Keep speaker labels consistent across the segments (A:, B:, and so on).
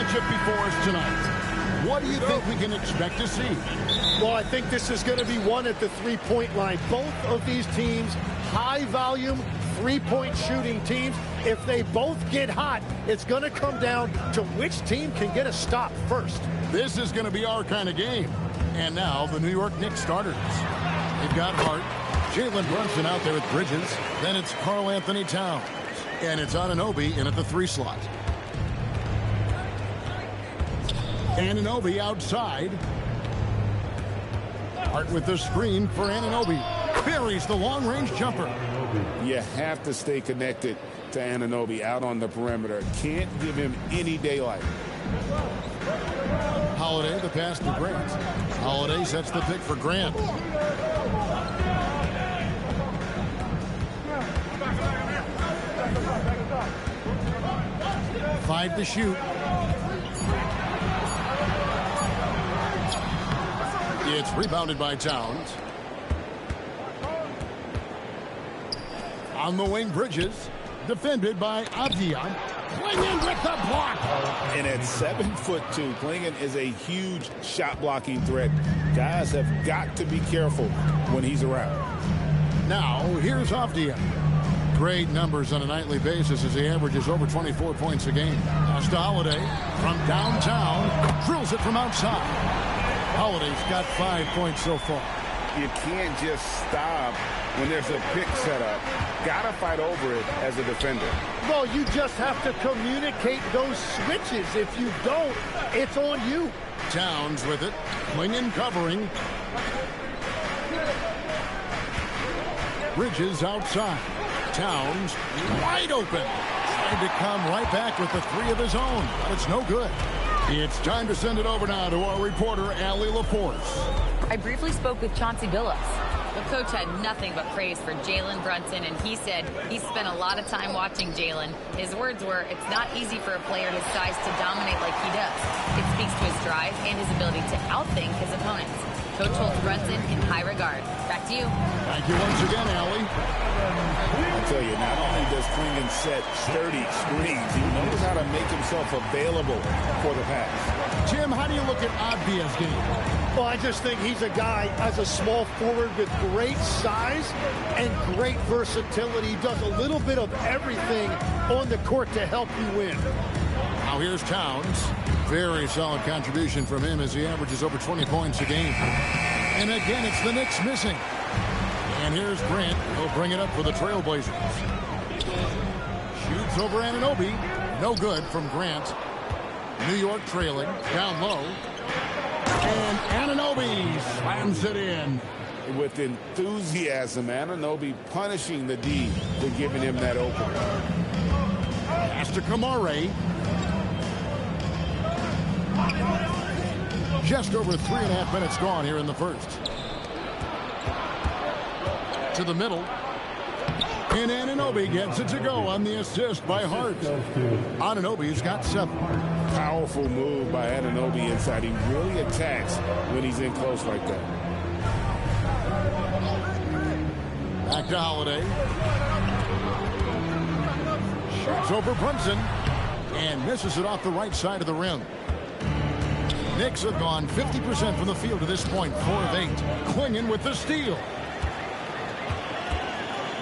A: championship before us tonight. What do you think we can expect to see?
B: Well, I think this is going to be won at the three-point line. Both of these teams, high-volume, three-point shooting teams. If they both get hot, it's going to come down to which team can get a stop first.
A: This is going to be our kind of game. And now the New York Knicks starters. They've got Hart, Jalen Brunson out there with Bridges. Then it's Karl Anthony Towns. And it's Anunoby in at the 3 slot. Anunoby outside. Hart with the screen for Anunoby. Buries the long-range jumper.
C: You have to stay connected to Anunoby out on the perimeter. Can't give him any daylight.
A: Holiday, the pass to Grant. Holiday sets the pick for Grant. Five to shoot. It's rebounded by Towns. On the wing, Bridges. Defended by Avdia. Klingon with the block.
C: And at 7'2", Klingon is a huge shot blocking threat. Guys have got to be careful when he's around.
A: Now, here's Avdia. Great numbers on a nightly basis as he averages over 24 points a game. Pass to Holiday from downtown. Drills it from outside. Holiday's got 5 points so far.
C: You can't just stop when there's a pick set up. Gotta fight over it as a defender.
B: Well, you just have to communicate those switches. If you don't, it's on you.
A: Towns with it. Klingon covering. Bridges outside. Towns wide open. Trying to come right back with the 3 of his own, but it's no good. It's time to send it over now to our reporter, Allie LaForce.
D: I briefly spoke with Chauncey Billups. The coach had nothing but praise for Jalen Brunson, and he said he spent a lot of time watching Jalen. His words were, it's not easy for a player his size to dominate like he does. It speaks to his drive and his ability to outthink his opponents. Coach holds Brunson in high regard. Back to you.
A: Thank you once again, Allie.
C: I tell you, not only does Klingon set sturdy screens, he knows how to make himself available for the pass.
A: Jim, how do you look at Avdia's game?
B: Well, I just think he's a guy as a small forward with great size and great versatility. He does a little bit of everything on the court to help you win.
A: Now here's Towns. Very solid contribution from him as he averages over 20 points a game. And again, it's the Knicks missing. And here's Grant. He'll bring it up for the Trailblazers. Shoots over Anunoby. No good from Grant. New York trailing. Down low. And Anunoby slams it in.
C: With enthusiasm, Anunoby punishing the D for giving him that open.
A: Pass to Kamare. Just over 3.5 minutes gone here in the first. To the middle. And Anunoby gets it to go on the assist by Hart. Anunoby's got 7.
C: Powerful move by Anunoby inside. He really attacks when he's in close like that.
A: Back to Holiday. Shoots over Brunson. And misses it off the right side of the rim. Knicks have gone 50% from the field to this point. 4 of 8. Klingon with the steal.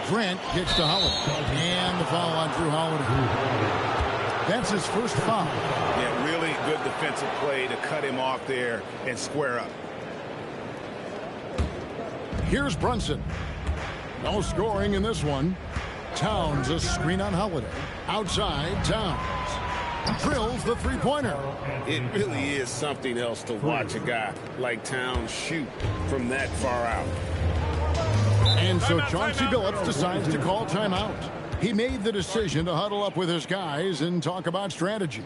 A: Grant kicks to Holiday. And the foul on Drew Holiday. That's his first foul.
C: Yeah, really good defensive play to cut him off there and square up.
A: Here's Brunson. No scoring in this one. Towns a screen on Holiday. Outside, Towns drills the three-pointer.
C: It really is something else to watch a guy like Towns shoot from that far out.
A: And so Chauncey Billups decides to call timeout. He made the decision to huddle up with his guys and talk about strategy.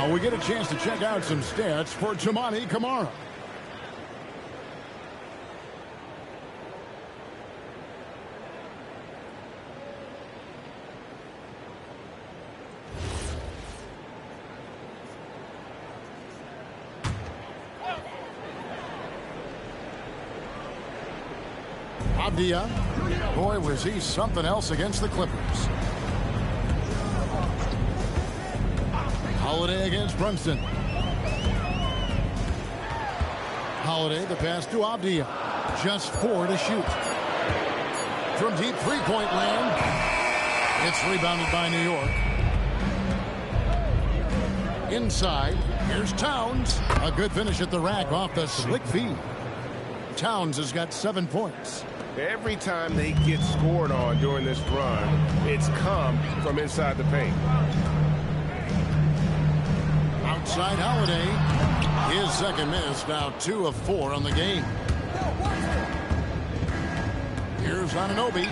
A: Now we get a chance to check out some stats for Toumani Camara. Abdia, boy, was he something else against the Clippers. Holiday against Brunson. Holiday, the pass to Abdia. Just 4 to shoot. From deep three-point land. It's rebounded by New York. Inside, here's Towns. A good finish at the rack off the slick feed. Towns has got 7 points.
E: Every time they get scored on during this run, it's come from inside the paint.
A: Outside Holiday. His second miss, now 2 of 4 on the game. Here's Anunoby.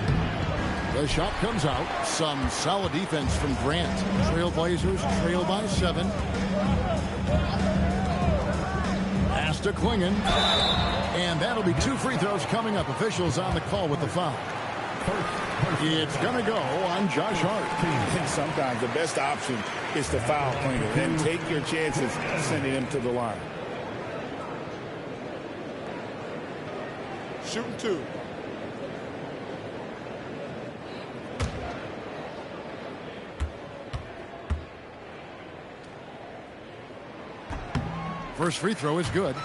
A: The shot comes out. Some solid defense from Grant. Trailblazers trail by 7. Pass to Klingon. And that'll be 2 free throws coming up. Officials on the call with the foul. It's going to go on Josh Hart.
C: And sometimes the best option is to foul Klingon. Then take your chances sending him to the line.
E: Shooting 2.
A: First free throw is good.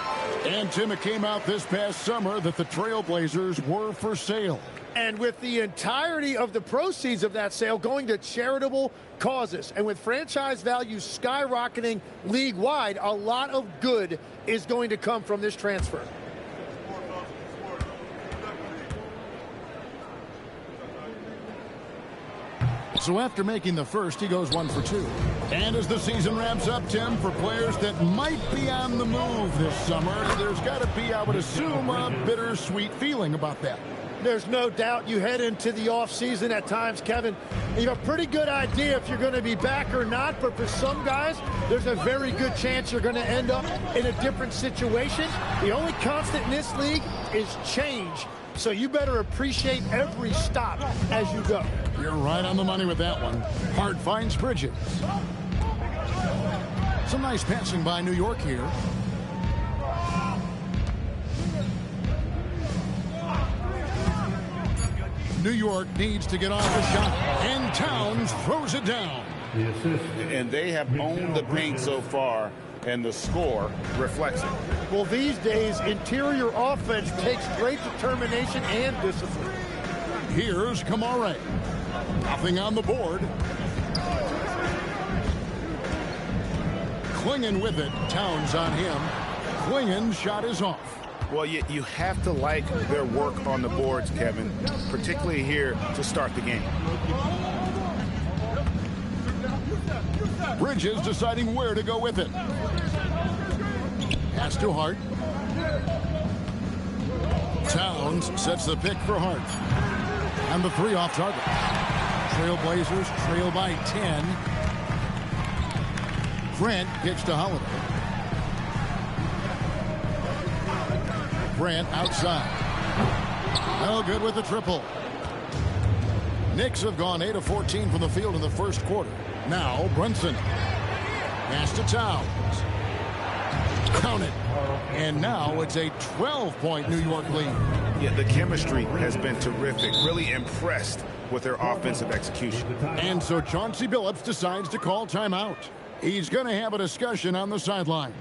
A: And, Tim, it came out this past summer that the Trailblazers were for sale.
B: And with the entirety of the proceeds of that sale going to charitable causes, and with franchise values skyrocketing league-wide, a lot of good is going to come from this transfer.
A: So after making the first, he goes 1 for 2. And as the season wraps up, Tim, for players that might be on the move this summer, there's got to be, I would assume, a bittersweet feeling about that.
B: There's no doubt you head into the offseason at times, Kevin. You have a pretty good idea if you're going to be back or not, but for some guys, there's a very good chance you're going to end up in a different situation. The only constant in this league is change, so you better appreciate every stop as you go.
A: You're right on the money with that one. Hart finds Bridges. Some nice passing by New York here. New York needs to get off the shot, and Towns throws it down.
C: And they have owned the paint so far, and the score reflects it.
B: Well, these days, interior offense takes great determination and discipline.
A: Here's Camara. Nothing on the board. Klingon with it. Towns on him. Klingon's shot is off.
C: Well, you have to like their work on the boards, Kevin, particularly here to start the game.
A: Bridges deciding where to go with it. Pass to Hart. Towns sets the pick for Hart. And the 3 off target. Trailblazers trail by 10. Grant kicks to Holiday. Grant outside. No good with the triple. Knicks have gone 8 of 14 from the field in the first quarter. Now Brunson. Pass to Towns. Count it. And now it's a 12-point New York lead.
C: Yeah, the chemistry has been terrific. Really impressed with their offensive execution.
A: And so Chauncey Billups decides to call timeout. He's going to have a discussion on the sideline.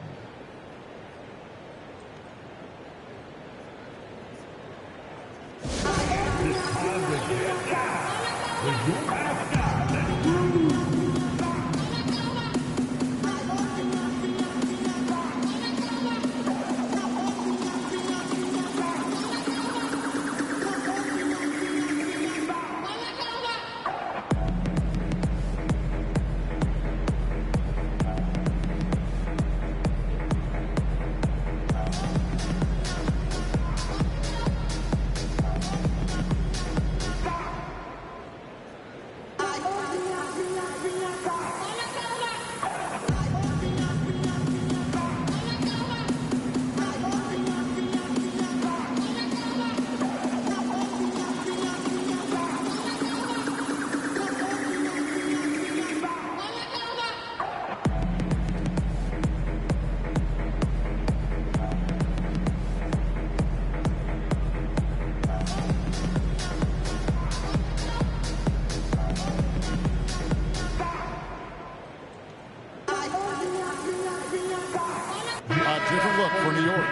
A: different look for New York.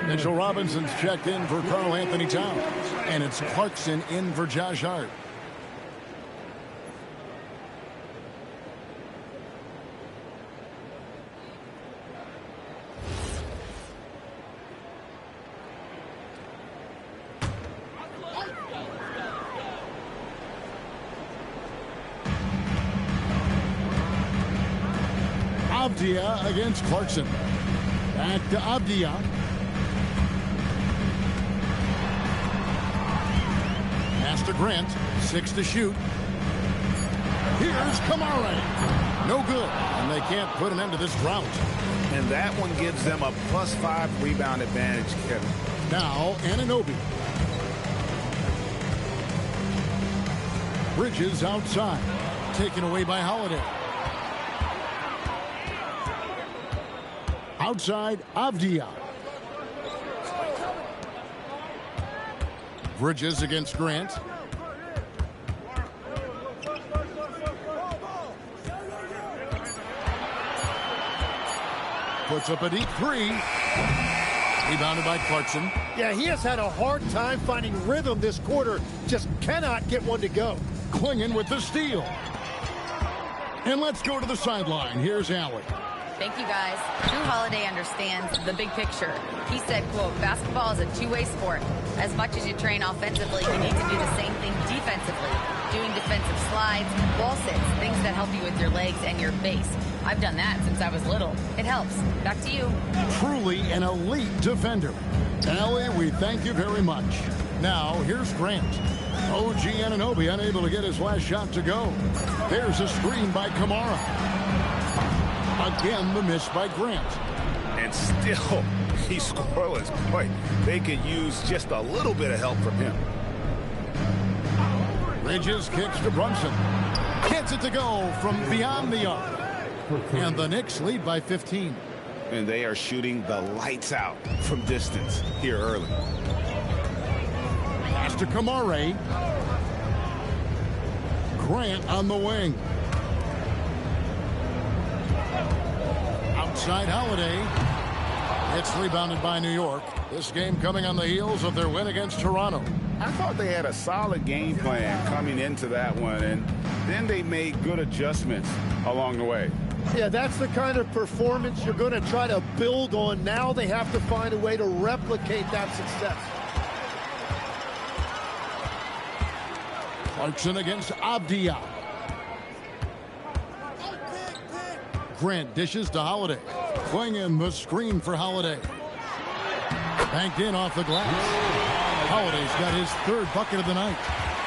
A: Mitchell Robinson's checked in for Karl Anthony Towns. And it's Clarkson in for Josh Hart. Avdia against Clarkson. Back to Avdia. Pass to Grant. 6 to shoot. Here's Kamara. No good. And they can't put an end to this drought.
C: And that one gives them a +5 rebound advantage, Kevin.
A: Now Anunoby. Bridges outside. Taken away by Holiday. Outside, Avdia. Bridges against Grant. Puts up a deep 3. Rebounded by Clarkson.
B: Yeah, he has had a hard time finding rhythm this quarter. Just cannot get one to go.
A: Klingen with the steal. And let's go to the sideline. Here's Allen.
D: Thank you, guys. Drew Holiday understands the big picture. He said, quote, basketball is a two-way sport. As much as you train offensively, you need to do the same thing defensively. Doing defensive slides, wall sits, things that help you with your legs and your base. I've done that since I was little. It helps. Back to you.
A: Truly an elite defender. Allie, we thank you very much. Now, here's Grant. OG Anunoby unable to get his last shot to go. There's a screen by Kamara. Again, the miss by Grant.
C: And still, he's scoreless. Boy, they could use just a little bit of help from him.
A: Bridges kicks to Brunson. Gets it to go from beyond the arc. And the Knicks lead by 15.
C: And they are shooting the lights out from distance here early.
A: Pass to Kamara. Grant on the wing. Outside Holiday. It's rebounded by New York. This game coming on the heels of their win against Toronto.
C: I thought they had a solid game plan coming into that one, and then they made good adjustments along the way.
B: Yeah, that's the kind of performance you're going to try to build on. Now they have to find a way to replicate that success.
A: Clarkson against Avdia. Grant dishes to Holiday. Klingen the screen for Holiday. Banked in off the glass. Holiday's got his third bucket of the night.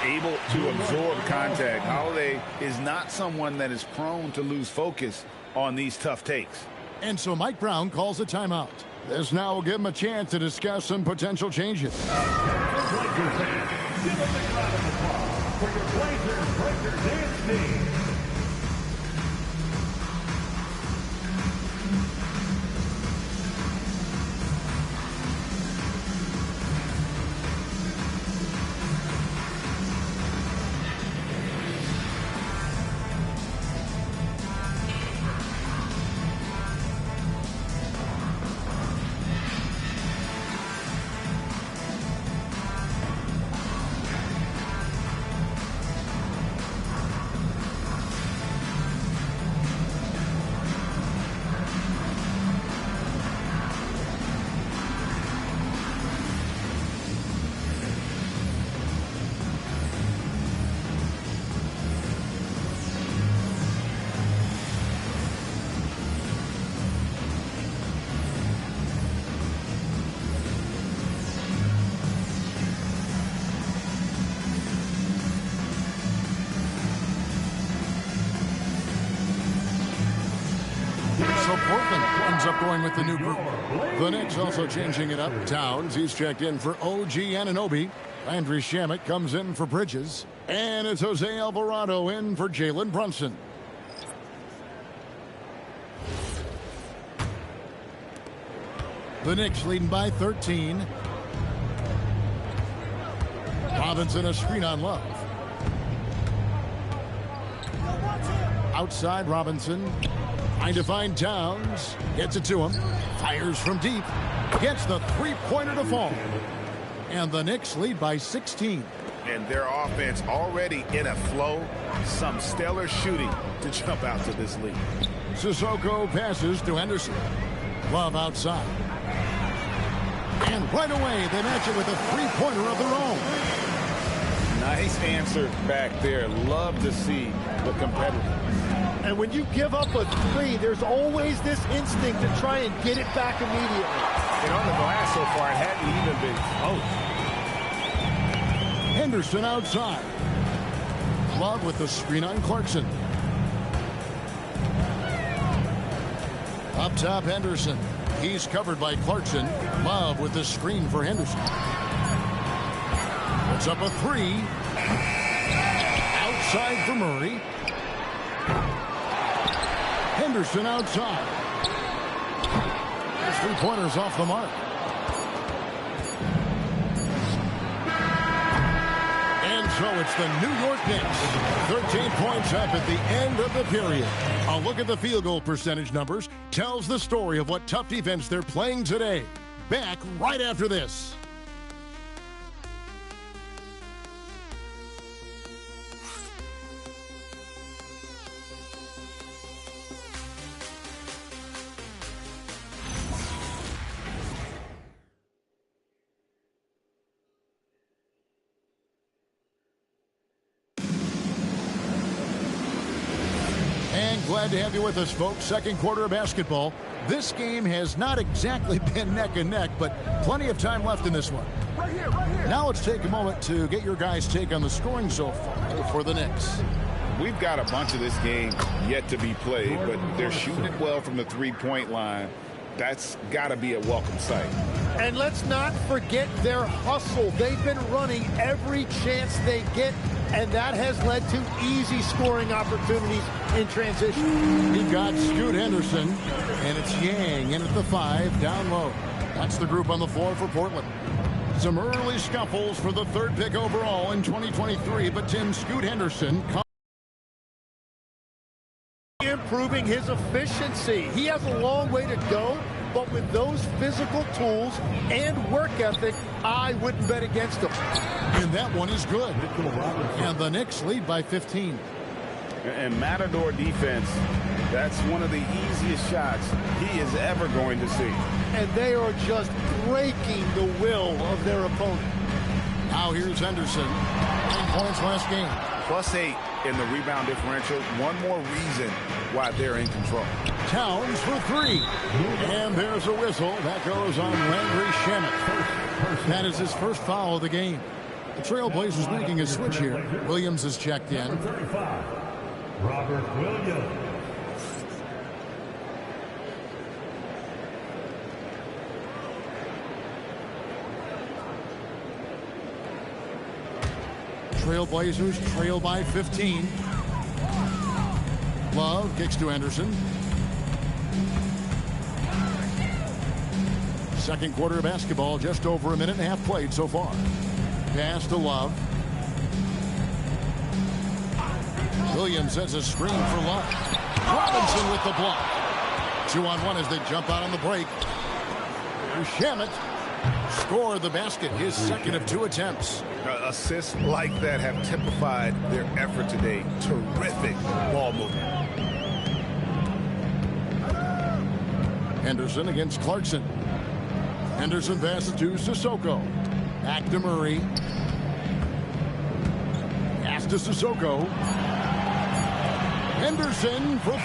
C: Able to absorb contact. Holiday is not someone that is prone to lose focus on these tough takes.
A: And so Mike Brown calls a timeout. This now will give him a chance to discuss some potential changes.
F: Give them the crowd of applause for your Blazers Breaker Dance team.
A: So Portland ends up going with the new group. The Knicks also changing it up. Towns, he's checked in for OG Anunoby. Landry Shamet comes in for Bridges. And it's Jose Alvarado in for Jalen Brunson. The Knicks leading by 13. Robinson a screen on Love. Outside Robinson. Trying to find Towns. Gets it to him. Fires from deep. Gets the three-pointer to fall. And the Knicks lead by 16.
C: And their offense already in a flow. Some stellar shooting to jump out to this lead.
A: Sissoko passes to Henderson. Love outside. And right away, they match it with a three-pointer of their own.
C: Nice answer back there. Love to see the competitor.
B: And when you give up a three, there's always this instinct to try and get it back immediately.
E: And on the glass so far, it hadn't even been close.
A: Henderson outside. Love with the screen on Clarkson. Up top, Henderson. He's covered by Clarkson. Love with the screen for Henderson. Puts up a three. Outside for Murray. Henderson outside. His three-pointer's off the mark. And so it's the New York Knicks. 13 points up at the end of the period. A look at the field goal percentage numbers tells the story of what tough defense they're playing today. Back right after this. Glad to have you with us, folks. Second quarter of basketball. This game has not exactly been neck and neck, but plenty of time left in this one.
F: Right here, right here.
A: Now let's take a moment to get your guys' take on the scoring so far for the Knicks.
C: We've got a bunch of this game yet to be played, but they're shooting it well from the three-point line. That's got to be a welcome sight.
B: And let's not forget their hustle. They've been running every chance they get, and that has led to easy scoring opportunities in transition.
A: He got Scoot Henderson, and it's Yang in at the 5, down low. That's the group on the floor for Portland. Some early scuffles for the third pick overall in 2023, but Tim Scoot Henderson
B: improving his efficiency. He has a long way to go, but with those physical tools and work ethic, I wouldn't bet against him.
A: And that one is good. And the Knicks lead by 15.
C: And Matador defense, that's one of the easiest shots he is ever going to see.
B: And they are just breaking the will of their opponent.
A: Now here's Henderson. 9 points last game.
C: +8 in the rebound differential. One more reason why they're in control.
A: Towns for 3. And there's a whistle. That goes on Landry Shamet. That is his first foul of the game. The Trailblazers making a switch here. Williams is checked in.
F: 35, Robert Williams.
A: Trailblazers trail by 15. Love kicks to Henderson. Second quarter of basketball, just over a minute and a half played so far. Pass to Love. Williams has a screen for Love. Robinson with the block. 2-on-1 as they jump out on the break. Shamet scored the basket, his second of 2 attempts.
C: Assists like that have typified their effort today. Terrific ball movement.
A: Henderson against Clarkson. Henderson passes to Sissoko. Back to Murray. Pass to Sissoko. Henderson for 3.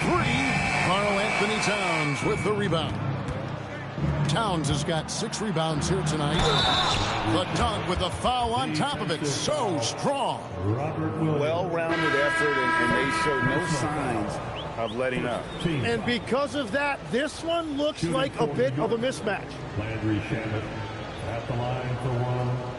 A: Karl Anthony Towns with the rebound. Towns has got 6 rebounds here tonight. The dunk with a foul on top of it. So strong.
C: Well-rounded effort, and they show no signs of letting up.
B: And because of that, this one looks like a bit of a mismatch.
F: Landry Shamet at the line for 1.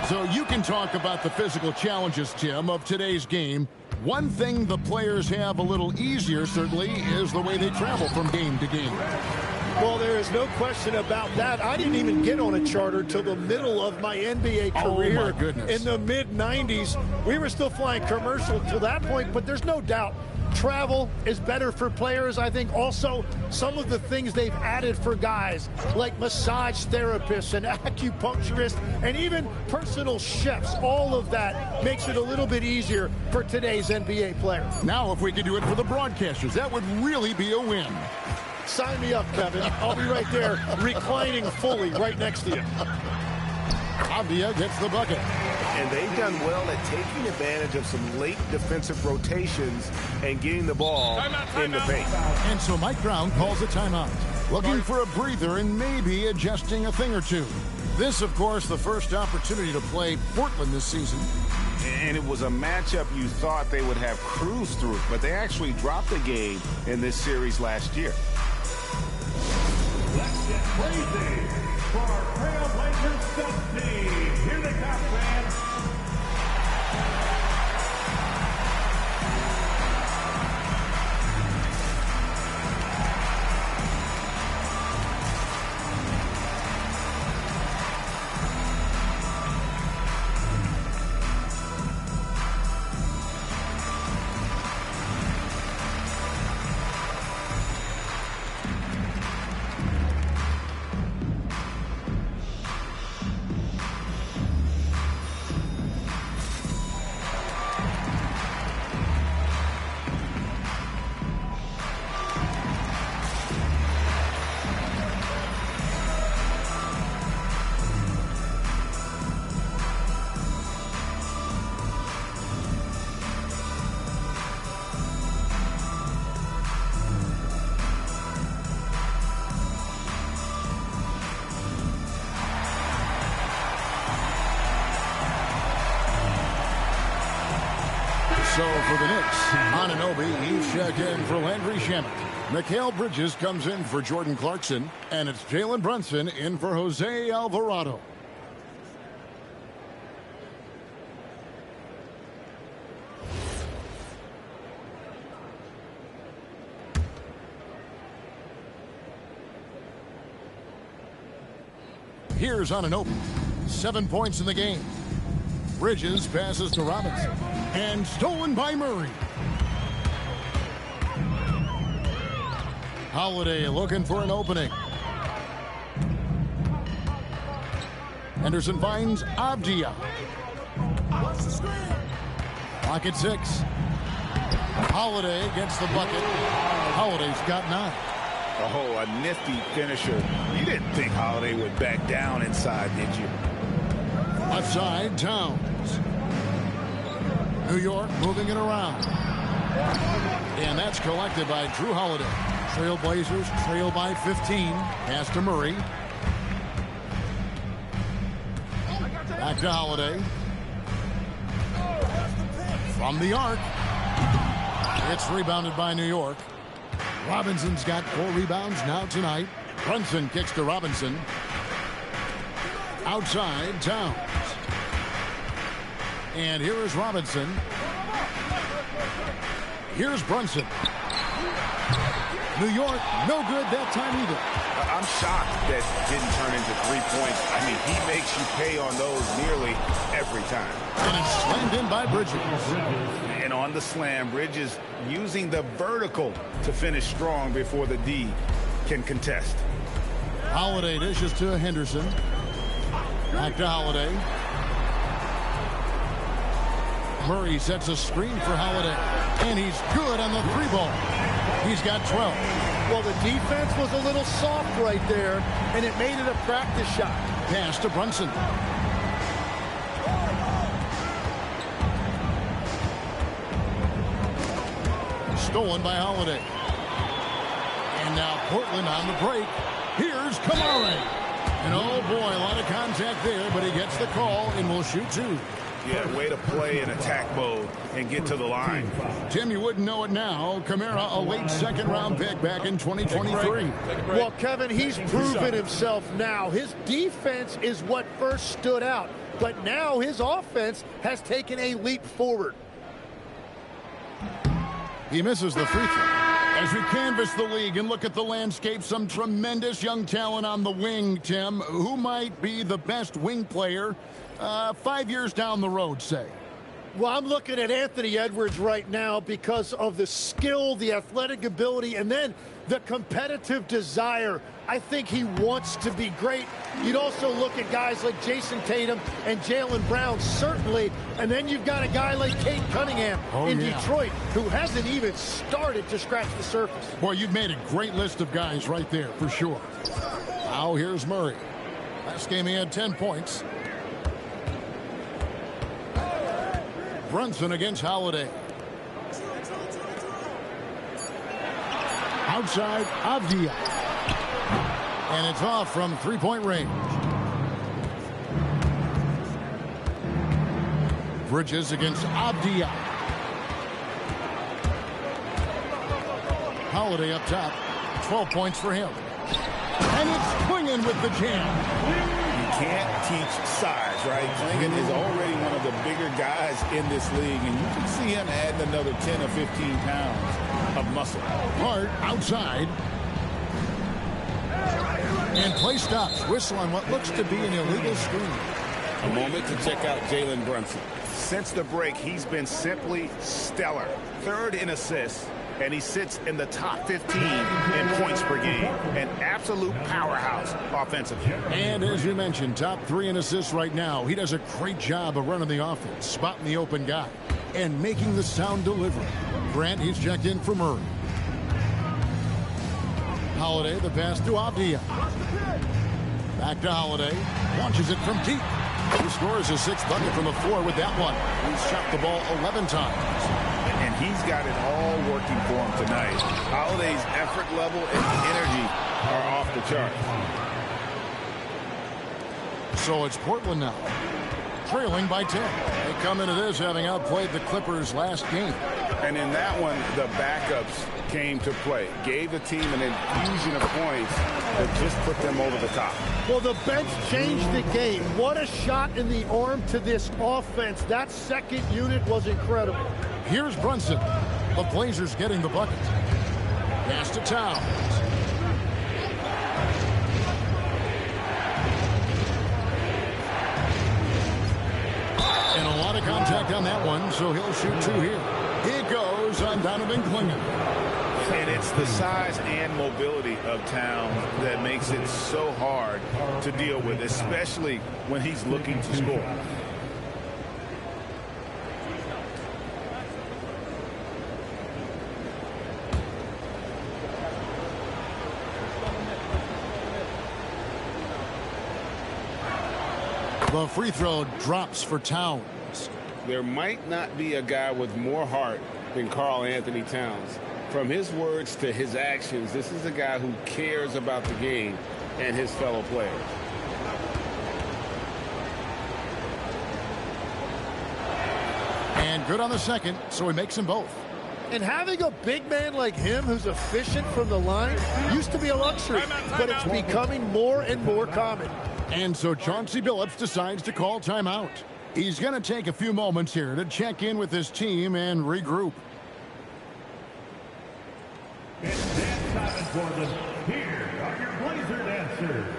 A: So you can talk about the physical challenges, Tim, of today's game. One thing the players have a little easier, certainly, is the way they travel from game to game.
B: Well, there is no question about that. I didn't even get on a charter till the middle of my NBA career.
A: Oh, my goodness.
B: In the mid-90s. We were still flying commercial to that point, but there's no doubt travel is better for players. I think also some of the things they've added for guys like massage therapists and acupuncturists and even personal chefs, all of that makes it a little bit easier for today's NBA players.
A: Now, if we could do it for the broadcasters, that would really be a win.
B: Sign me up, Kevin. I'll be right there reclining fully right next to you.
A: Avdia gets the bucket.
E: And they've done well at taking advantage of some late defensive rotations and getting the ball in the paint.
A: And so Mike Brown calls a timeout, looking for a breather and maybe adjusting a thing or two. This, of course, the first opportunity to play Portland this season.
C: And it was a matchup you thought they would have cruised through, but they actually dropped the game in this series last year.
F: Let's get crazy for our Trailblazers sub-team. Here they come, fans.
A: So for the Knicks, Anunoby, he's checked in for Landry Shamet. Mikal Bridges comes in for Jordan Clarkson. And it's Jalen Brunson in for Jose Alvarado. Here's Anunoby. 7 points in the game. Bridges passes to Robinson. And stolen by Murray. Holiday looking for an opening. Henderson finds Avdia. Clock at 6. Holiday gets the bucket. Holiday's got 9.
C: Oh, a nifty finisher. You didn't think Holiday would back down inside, did you?
A: Left side, Towns. New York moving it around. And that's collected by Drew Holiday. Trailblazers trail by 15. Pass to Murray. Back to Holiday. From the arc. It's rebounded by New York. Robinson's got 4 rebounds now tonight. Brunson kicks to Robinson. Outside, Towns. And here is Robinson. Here's Brunson. New York, no good that time either.
C: I'm shocked that didn't turn into 3 points. I mean, he makes you pay on those nearly every time.
A: And it's slammed in by Bridges.
C: And on the slam, Bridges using the vertical to finish strong before the D can contest.
A: Holiday dishes to Henderson. Back to Holiday. Murray sets a screen for Holiday. And he's good on the 3-ball. He's got 12.
B: Well, the defense was a little soft right there, and it made it a practice shot.
A: Pass to Brunson. Stolen by Holiday. And now Portland on the break. Here's Kamara. And oh boy, a lot of contact there, but he gets the call and will shoot 2.
C: Yeah, way to play in attack mode and get to the line.
A: Tim, you wouldn't know it now. Kamara, a late second-round pick back in 2023.
B: Well, Kevin, he's proven himself now. His defense is what first stood out. but now his offense has taken a leap forward.
A: He misses the free throw. As we canvass the league and look at the landscape, some tremendous young talent on the wing, Tim. Who might be the best wing player 5 years down the road, say?
B: Well, I'm looking at Anthony Edwards right now because of the skill, the athletic ability, and then the competitive desire. I think he wants to be great. You'd also look at guys like Jason Tatum and Jaylen Brown, certainly. And then you've got a guy like Cade Cunningham in Detroit, who hasn't even started to scratch the surface.
A: Boy, you've made a great list of guys right there, for sure. Now here's Murray. Last game he had 10 points. Brunson against Holiday. Outside, Avdia. And it's off from three-point range. Bridges against Avdia. Holiday up top. 12 points for him. And it's Clingan with the jam.
C: You can't teach size, right? Clingan is already one of the bigger guys in this league, and you can see him adding another 10 or 15 pounds of muscle.
A: Hart outside. And play stops. Whistle on what looks to be an illegal screen.
C: A moment to check out Jalen Brunson.
E: Since the break, he's been simply stellar. Third in assists, and he sits in the top 15 in points per game. An absolute powerhouse offensively.
A: And as you mentioned, top 3 in assists right now. He does a great job of running the offense, spotting the open guy, and making the sound delivery. Grant, he's checked in for Murray. Holiday, the pass to Avdia. Back to Holiday. Launches it from deep. He scores his 6th bucket from the floor with that one. He's shot the ball 11 times.
C: And he's got it all working for him tonight. Holiday's effort level and energy are off the chart.
A: So it's Portland now, trailing by 10. They come into this having outplayed the Clippers last game.
C: And in that one, the backups came to play. Gave the team an infusion of points that just put them over the top.
B: Well, the bench changed the game. What a shot in the arm to this offense. That second unit was incredible.
A: Here's Brunson. The Blazers getting the bucket. Pass to Towns. And a lot of contact on that one, so he'll shoot 2 here. It goes on Donovan Clingan.
E: And it's the size and mobility of Towns that makes it so hard to deal with, especially when he's looking to score.
A: The free throw drops for Towns.
C: There might not be a guy with more heart than Karl Anthony Towns. From his words to his actions, this is a guy who cares about the game and his fellow players.
A: And good on the second, so he makes them both.
B: And having a big man like him who's efficient from the line used to be a luxury, but it's becoming more and more common.
A: And so Chauncey Billups decides to call timeout. He's going to take a few moments here to check in with his team and regroup.
F: It's dance time in Portland. Here are your Blazer dancers.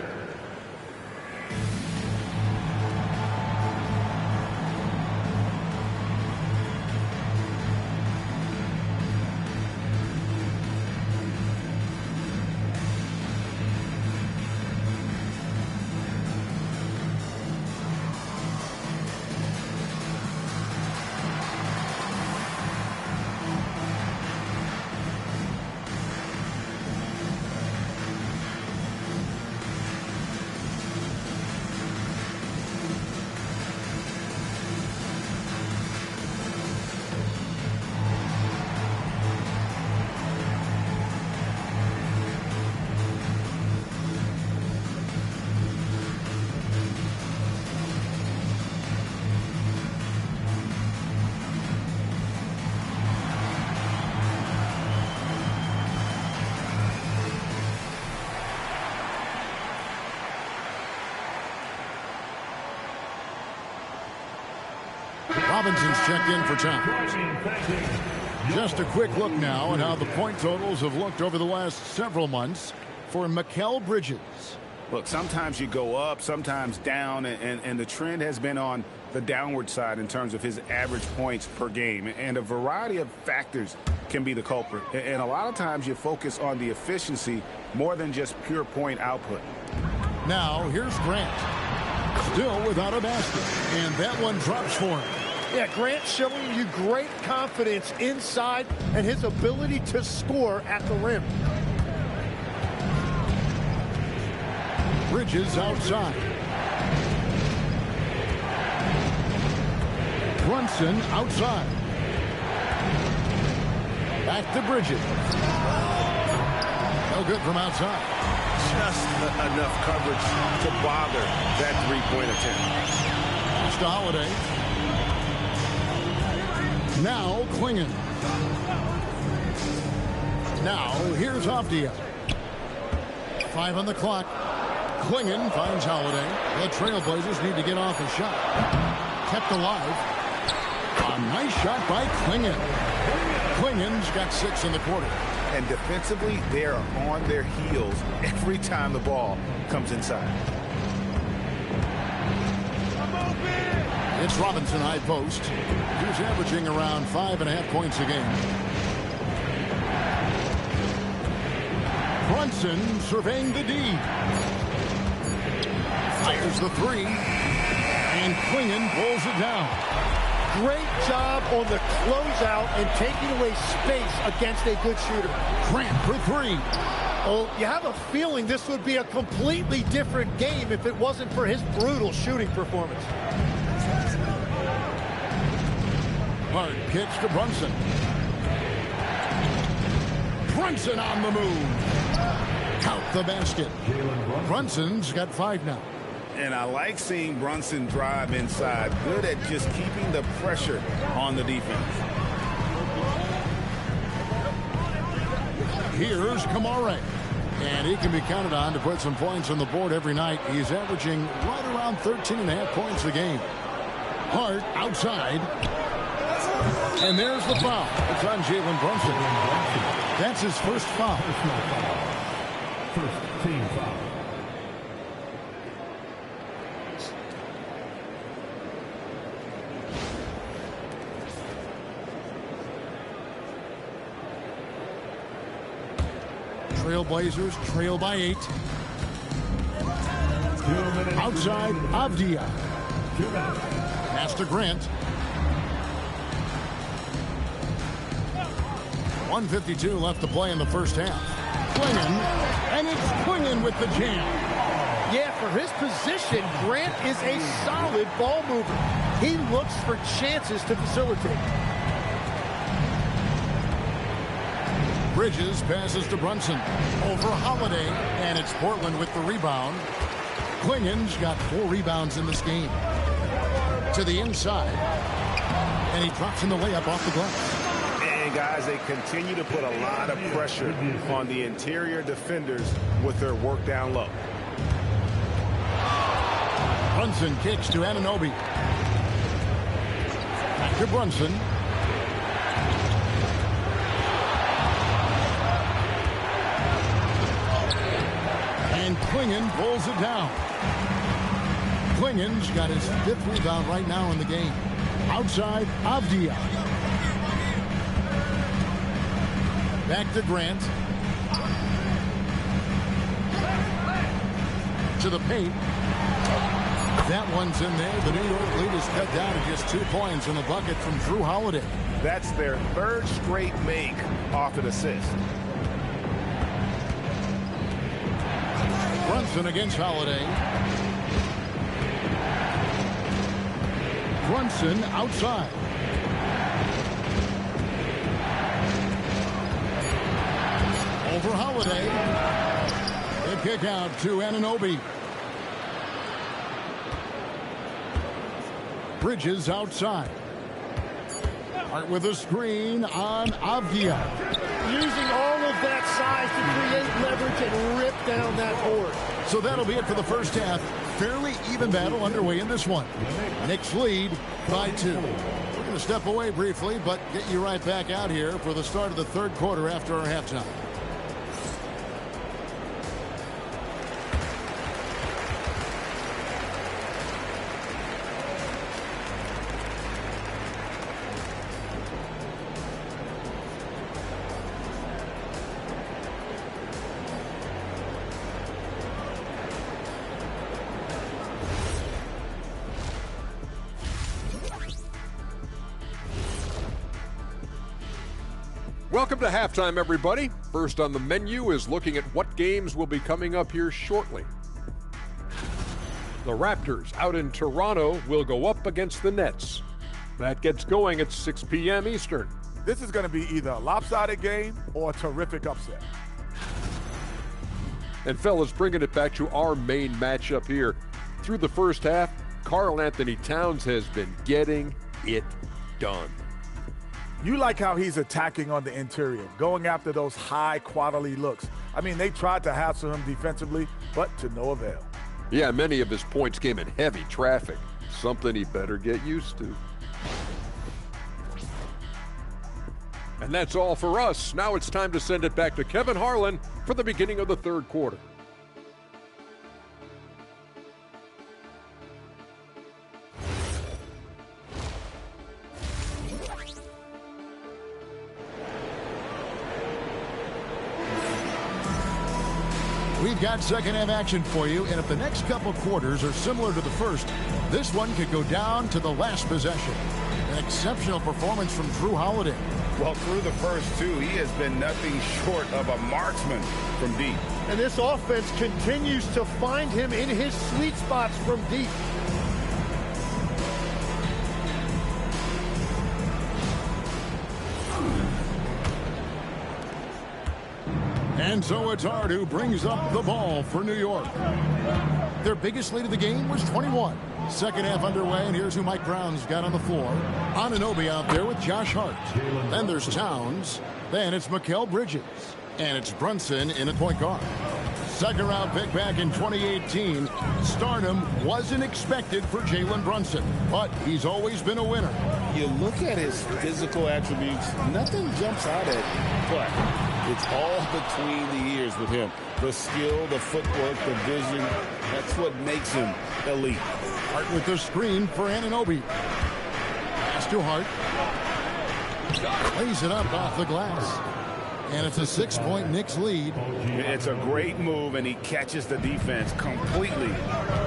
A: Robinson's checked in for time. Just a quick look now at how the point totals have looked over the last several months for Mikal Bridges.
E: Look, sometimes you go up, sometimes down, and the trend has been on the downward side in terms of his average points per game. And a variety of factors can be the culprit. And a lot of times you focus on the efficiency more than just pure point output.
A: Now, here's Grant. Still without a basket. And that one drops for him.
B: Yeah, Grant showing you great confidence inside and his ability to score at the rim.
A: Bridges outside. Brunson outside. Back to Bridges. No good from outside.
C: Just enough coverage to bother that three-point attempt.
A: To Holiday. Now Klingon. Now here's Avdia. 5 on the clock. Klingon finds Holiday. The Trailblazers need to get off a shot. Kept alive. A nice shot by Klingon. Klingon's got 6 in the quarter.
E: And defensively, they are on their heels every time the ball comes inside.
A: It's Robinson high post. He's averaging around 5.5 points a game. Brunson surveying the D. Fires the 3. And Klingon pulls it down.
B: Great job on the closeout and taking away space against a good shooter.
A: Grant for 3.
B: Oh, you have a feeling this would be a completely different game if it wasn't for his brutal shooting performance.
A: Hard pitch to Brunson. Brunson on the move. Count the basket. Brunson's got 5 now.
E: And I like seeing Brunson drive inside. Good at just keeping the pressure on the defense.
A: Here's Kamare. And he can be counted on to put some points on the board every night. He's averaging right around 13.5 points a game. Hart outside. And there's the foul. It's on Jalen Brunson. That's his first foul.
F: First team foul.
A: Trailblazers trail by 8. Outside, Avdia. Pass to Grant. 1:52 left to play in the first half. Klingon, and it's Klingon with the jam.
B: Yeah, for his position, Grant is a solid ball mover. He looks for chances to facilitate.
A: Bridges passes to Brunson. Over Holiday, and it's Portland with the rebound. Klingon's got 4 rebounds in this game. To the inside. And he drops in the layup off the glass.
E: And guys, they continue to put a lot of pressure on the interior defenders with their work down low.
A: Brunson kicks to Anunoby. Back to Brunson. And Klingon pulls it down. Klingon's got his 5th rebound right now in the game. Outside, Avdia. Back to Grant. To the paint. That one's in there. The New York lead is cut down to just 2 points in the bucket from Drew Holiday.
E: That's their 3rd straight make off an assist.
A: Brunson against Holiday. Brunson outside. Over Holiday. The kick out to Anunoby. Bridges outside. Hart with a screen on Avdia.
B: Using all of that size to create leverage and rip down that board.
A: So that'll be it for the first half. Fairly even battle underway in this one. Knicks lead by 2. We're going to step away briefly, but get you right back out here for the start of the third quarter after our halftime.
G: Welcome to halftime, everybody. First on the menu is looking at what games will be coming up here shortly. The Raptors out in Toronto will go up against the Nets. That gets going at 6 p.m. Eastern.
H: This is going to be either a lopsided game or a terrific upset.
G: And fellas, bringing it back to our main matchup here. Through the first half, Karl Anthony Towns has been getting it done.
H: You like how he's attacking on the interior, going after those high-quality looks. I mean, they tried to hassle him defensively, but to no avail.
G: Yeah, many of his points came in heavy traffic, something he better get used to. And that's all for us. Now it's time to send it back to Kevin Harlan for the beginning of the third quarter.
A: We've got second half action for you, and if the next couple quarters are similar to the first, this one could go down to the last possession. An exceptional performance from Drew Holiday.
C: Well, through the first two, he has been nothing short of a marksman from deep.
B: And this offense continues to find him in his sweet spots from deep.
A: And so it's Hart who brings up the ball for New York. Their biggest lead of the game was 21. Second half underway, and here's who Mike Brown's got on the floor. Anunoby out there with Josh Hart. Then there's Towns. Then it's Mikal Bridges. And it's Brunson in at point guard. Second round pick back in 2018. Stardom wasn't expected for Jalen Brunson, but he's always been a winner.
C: You look at his physical attributes, nothing jumps out at you, but it's all between the ears with him. The skill, the footwork, the vision, that's what makes him elite.
A: Hart with the screen for Anunoby. Pass to Hart. Lays it up off the glass. And it's a 6-point Knicks lead.
E: It's a great move, and he catches the defense completely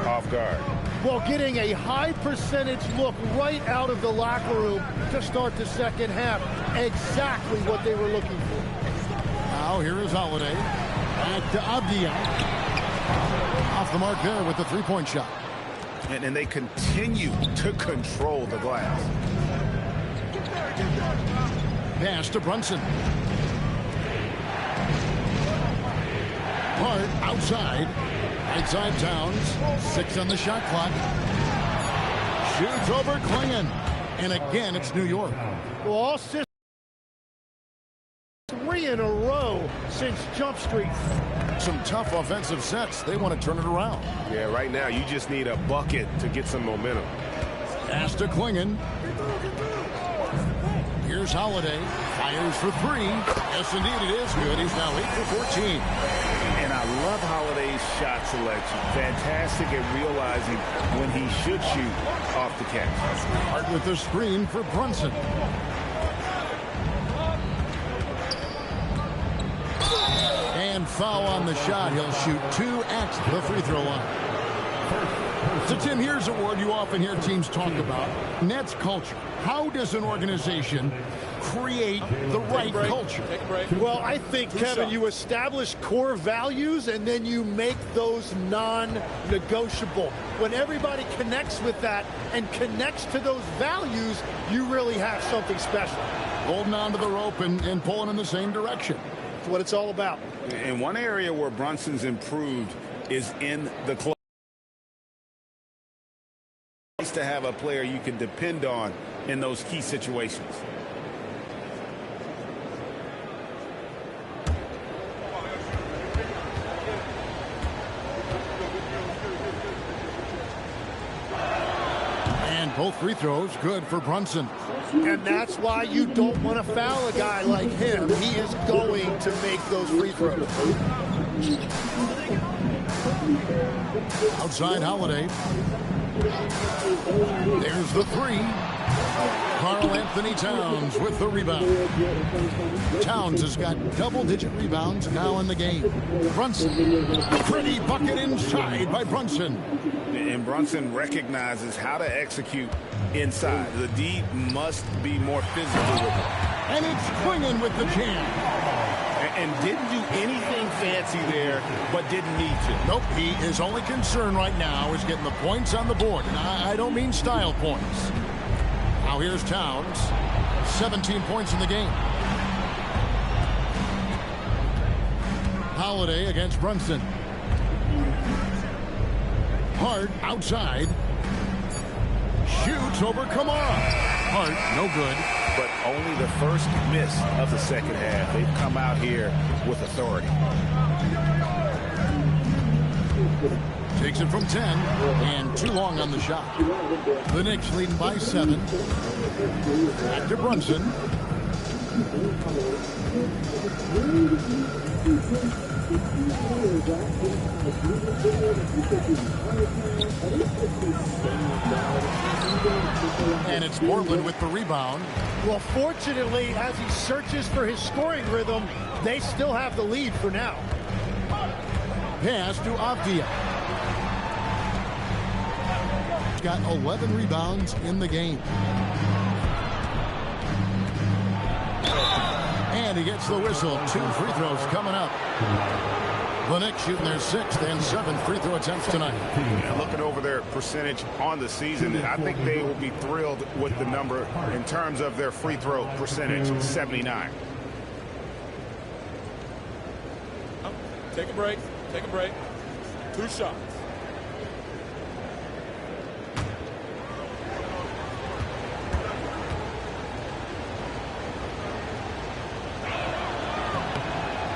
E: off guard.
B: Well, getting a high percentage look right out of the locker room to start the second half. Exactly what they were looking for.
A: Now here is Holiday. Back to Abdia. Off the mark there with the three-point shot.
E: And they continue to control the glass.
A: Pass to Brunson. Hart outside. Right side Towns. 6 on the shot clock. Shoots over Klingon. And again, it's New York.
B: Well, all 3 in a row since Jump Street.
A: Some tough offensive sets. They want to turn it around.
I: Yeah, right now you just need a bucket to get some momentum.
A: Pass to Klingon. Here's Holiday. Fires for 3. Yes, indeed, it is good. He's now 8 for 14.
E: And I love Holiday's shot selection. Fantastic at realizing when he should shoot off the catch.
A: Hart with the screen for Brunson. And foul on the shot. He'll shoot 2 at the free throw line. So, Tim, here's a word you often hear teams talk about. Nets culture. How does an organization create the right culture?
B: Well, I think, Kevin, you establish core values and then you make those non-negotiable. When everybody connects with that and connects to those values, you really have something special.
A: Holding on to the rope and pulling in the same direction.
B: That's what it's all about.
E: And one area where Brunson's improved is in the clutch. To have a player you can depend on in those key situations.
A: both free throws good for Brunson.
B: And that's why you don't want to foul a guy like him. He is going to make those free throws.
A: Outside Holiday. There's the three. Karl-Anthony Towns with the rebound. Towns has got double-digit rebounds now in the game. Brunson. Pretty bucket inside by Brunson.
E: And Brunson recognizes how to execute inside. The D must be more physical with it.
A: And it's Klingon with the jam.
E: And didn't do anything fancy there, but didn't need to.
A: Nope, his only concern right now is getting the points on the board. And I don't mean style points. Now here's Towns. 17 points in the game. Holiday against Brunson. Hart outside. Shoots over Kamara. Hart, no good.
E: But only the first miss of the second half. They've come out here with authority.
A: Takes it from 10, and too long on the shot. The Knicks leading by 7. Back to Brunson. And it's Portland with the rebound.
B: Well, fortunately, as he searches for his scoring rhythm, they still have the lead for now.
A: Pass to Avdia. Got 11 rebounds in the game. And he gets the whistle. 2 free throws coming up. The Knicks shooting their 6th and 7th free throw attempts tonight.
E: And looking over their percentage on the season, I think they will be thrilled with the number in terms of their free throw percentage, 79.
J: Take a break. Take a break. 2 shots.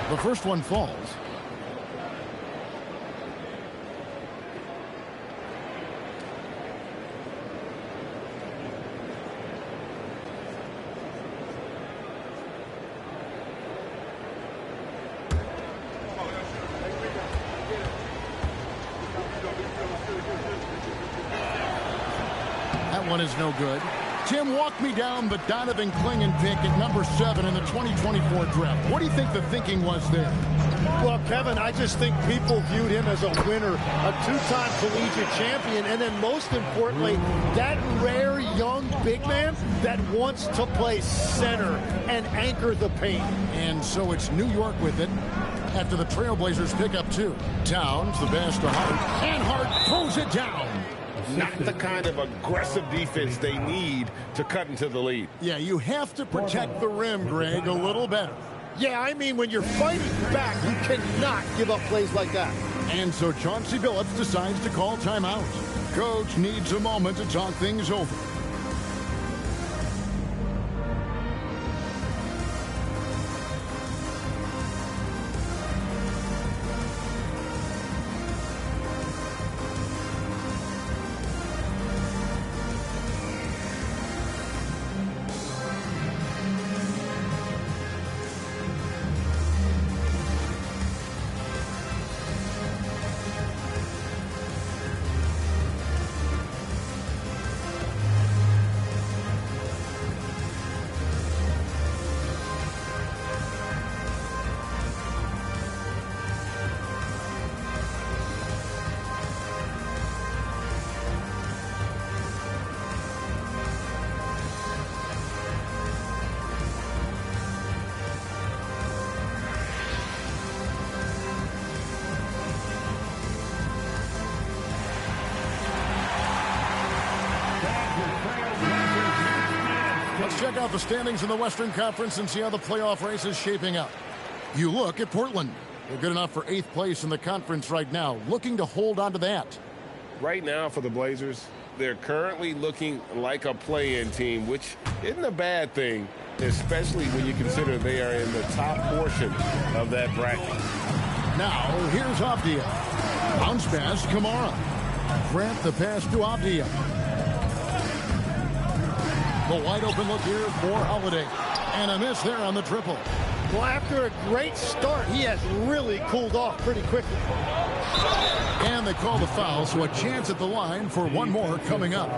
A: The first one falls. That one is no good. Tim, walk me down the Donovan Klingon pick at number 7 in the 2024 draft. What do you think the thinking was there?
B: Well, Kevin, I just think people viewed him as a winner, a 2-time collegiate champion, and then most importantly, that rare young big man that wants to play center and anchor the paint.
A: And so it's New York with it after the Trailblazers pick up 2. Towns, the pass to Hart, and Hart throws it down.
E: Not the kind of aggressive defense they need to cut into the lead.
A: Yeah, you have to protect the rim, Greg, a little better.
B: Yeah, I mean, when you're fighting back, you cannot give up plays like that.
A: And so Chauncey Billups decides to call timeout. Coach needs a moment to talk things over. Let's check out the standings in the Western Conference and see how the playoff race is shaping up. You look at Portland. They're good enough for 8th place in the conference right now, looking to hold on to that.
I: Right now for the Blazers, they're currently looking like a play-in team, which isn't a bad thing, especially when you consider they are in the top portion of that bracket.
A: Now, here's Avdia. Bounce pass, Kamara. Grant the pass to Avdia. The wide open look here for Holiday. And a miss there on the triple.
B: Well, after a great start, he has really cooled off pretty quickly.
A: And they call the foul, so a chance at the line for one more coming up.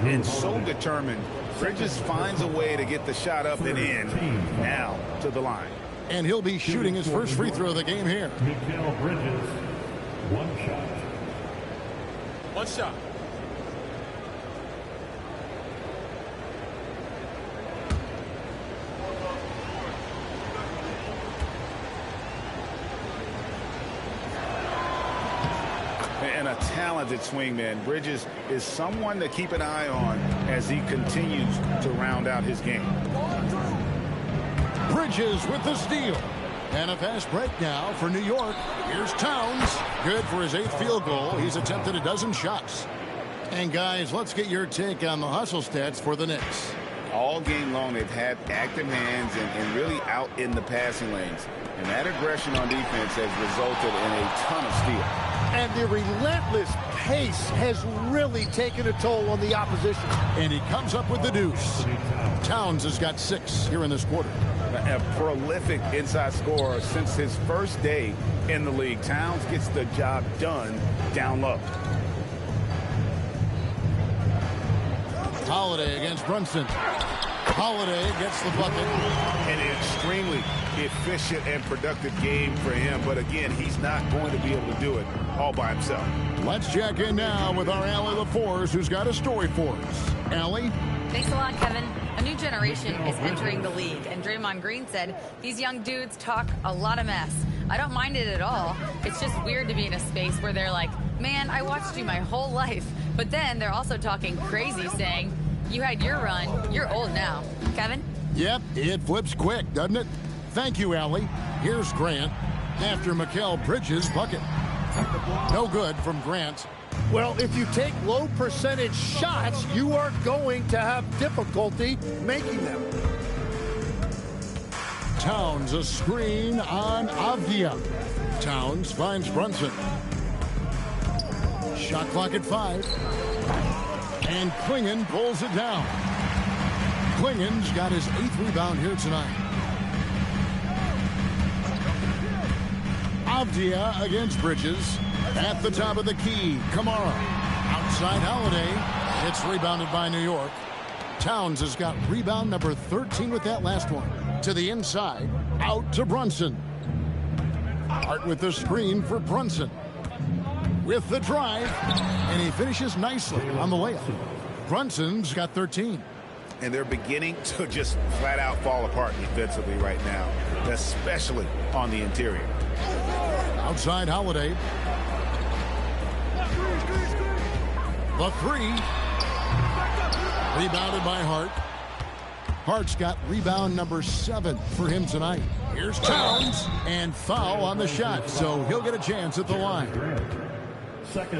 E: And so determined, Bridges finds a way to get the shot up and in. Now to the line.
A: And he'll be shooting his first free throw of the game here.
F: Mikal Bridges, one shot.
J: One shot.
E: And a talented swingman. Bridges is someone to keep an eye on as he continues to round out his game.
A: Bridges with the steal. And a fast break now for New York. Here's Towns. Good for his 8th field goal. He's attempted a dozen shots. And guys, let's get your take on the hustle stats for the Knicks.
E: All game long, they've had active hands and really out in the passing lanes. And that aggression on defense has resulted in a ton of steals.
B: And the relentless pace has really taken a toll on the opposition.
A: And he comes up with the deuce. Towns has got 6 here in this quarter.
E: A prolific inside scorer since his first day in the league. Towns gets the job done down low.
A: Holiday against Brunson. Holiday gets the bucket.
E: An extremely efficient and productive game for him. But again, he's not going to be able to do it all by himself.
A: Let's check in now with our Allie LaForce, who's got a story for us. Allie?
D: Thanks a lot, Kevin. A new generation is entering the league, and Draymond Green said these young dudes talk a lot of mess. I don't mind it at all. It's just weird to be in a space where they're like, man, I watched you my whole life. But then they're also talking crazy, saying, you had your run, you're old now. Kevin?
A: Yep, it flips quick, doesn't it? Thank you, Allie. Here's Grant after Mikal Bridges' bucket. No good from Grant.
B: Well, if you take low percentage shots, you are going to have difficulty making them.
A: Towns a screen on Avdia. Towns finds Brunson. Shot clock at 5. And Klingon pulls it down. Klingon's got his 8th rebound here tonight. Avdia against Bridges. At the top of the key, Kamara. Outside Holiday. It's rebounded by New York. Towns has got rebound number 13 with that last one. To the inside. Out to Brunson. Hart with the screen for Brunson. With the drive. And he finishes nicely on the layup. Brunson's got 13.
E: And they're beginning to just flat out fall apart defensively right now, especially on the interior.
A: Outside Holiday. The 3. Rebounded by Hart. Hart's got rebound number 7 for him tonight. Here's Towns. And foul on the shot, so he'll get a chance at the line.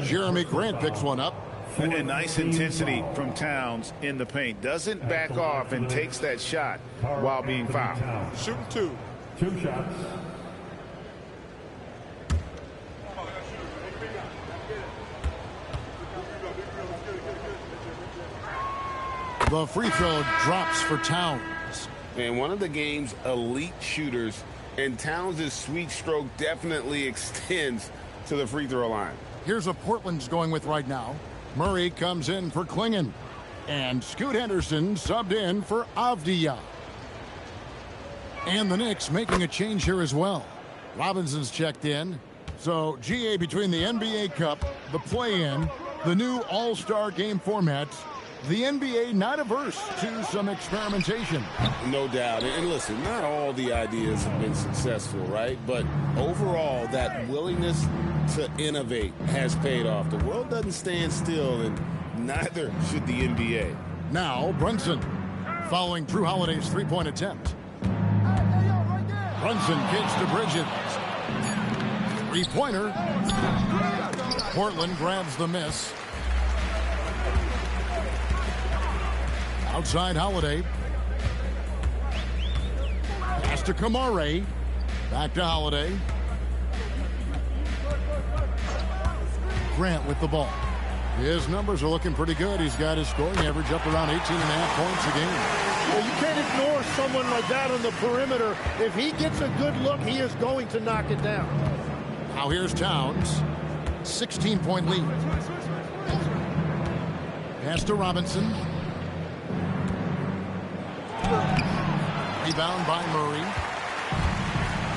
A: Jeremy Grant picks one up.
E: And nice intensity from Towns in the paint. Doesn't back off and takes that shot while being fouled.
J: Shooting 2.
F: 2 shots.
A: The free throw drops for Towns.
I: And one of the game's elite shooters, and Towns' sweet stroke definitely extends to the free throw line.
A: Here's what Portland's going with right now. Murray comes in for Klingon. And Scoot Henderson subbed in for Avdia. And the Knicks making a change here as well. Robinson's checked in. So, GA, between the NBA Cup, the play-in, the new All-Star game format, the NBA not averse to some experimentation.
I: No doubt. And listen, not all the ideas have been successful, right? But overall, that willingness to innovate has paid off. The world doesn't stand still, and neither should the NBA.
A: Now, Brunson, following Drew Holiday's three-point attempt. Brunson kicks to Bridges. Three-pointer. Portland grabs the miss. Outside Holiday. Pass to Kamara. Back to Holiday. Grant with the ball. His numbers are looking pretty good. He's got his scoring average up around 18.5 points a game.
B: Well, you can't ignore someone like that on the perimeter. If he gets a good look, he is going to knock it down.
A: Now here's Towns. 16-point lead. Pass to Robinson. Rebound by Murray.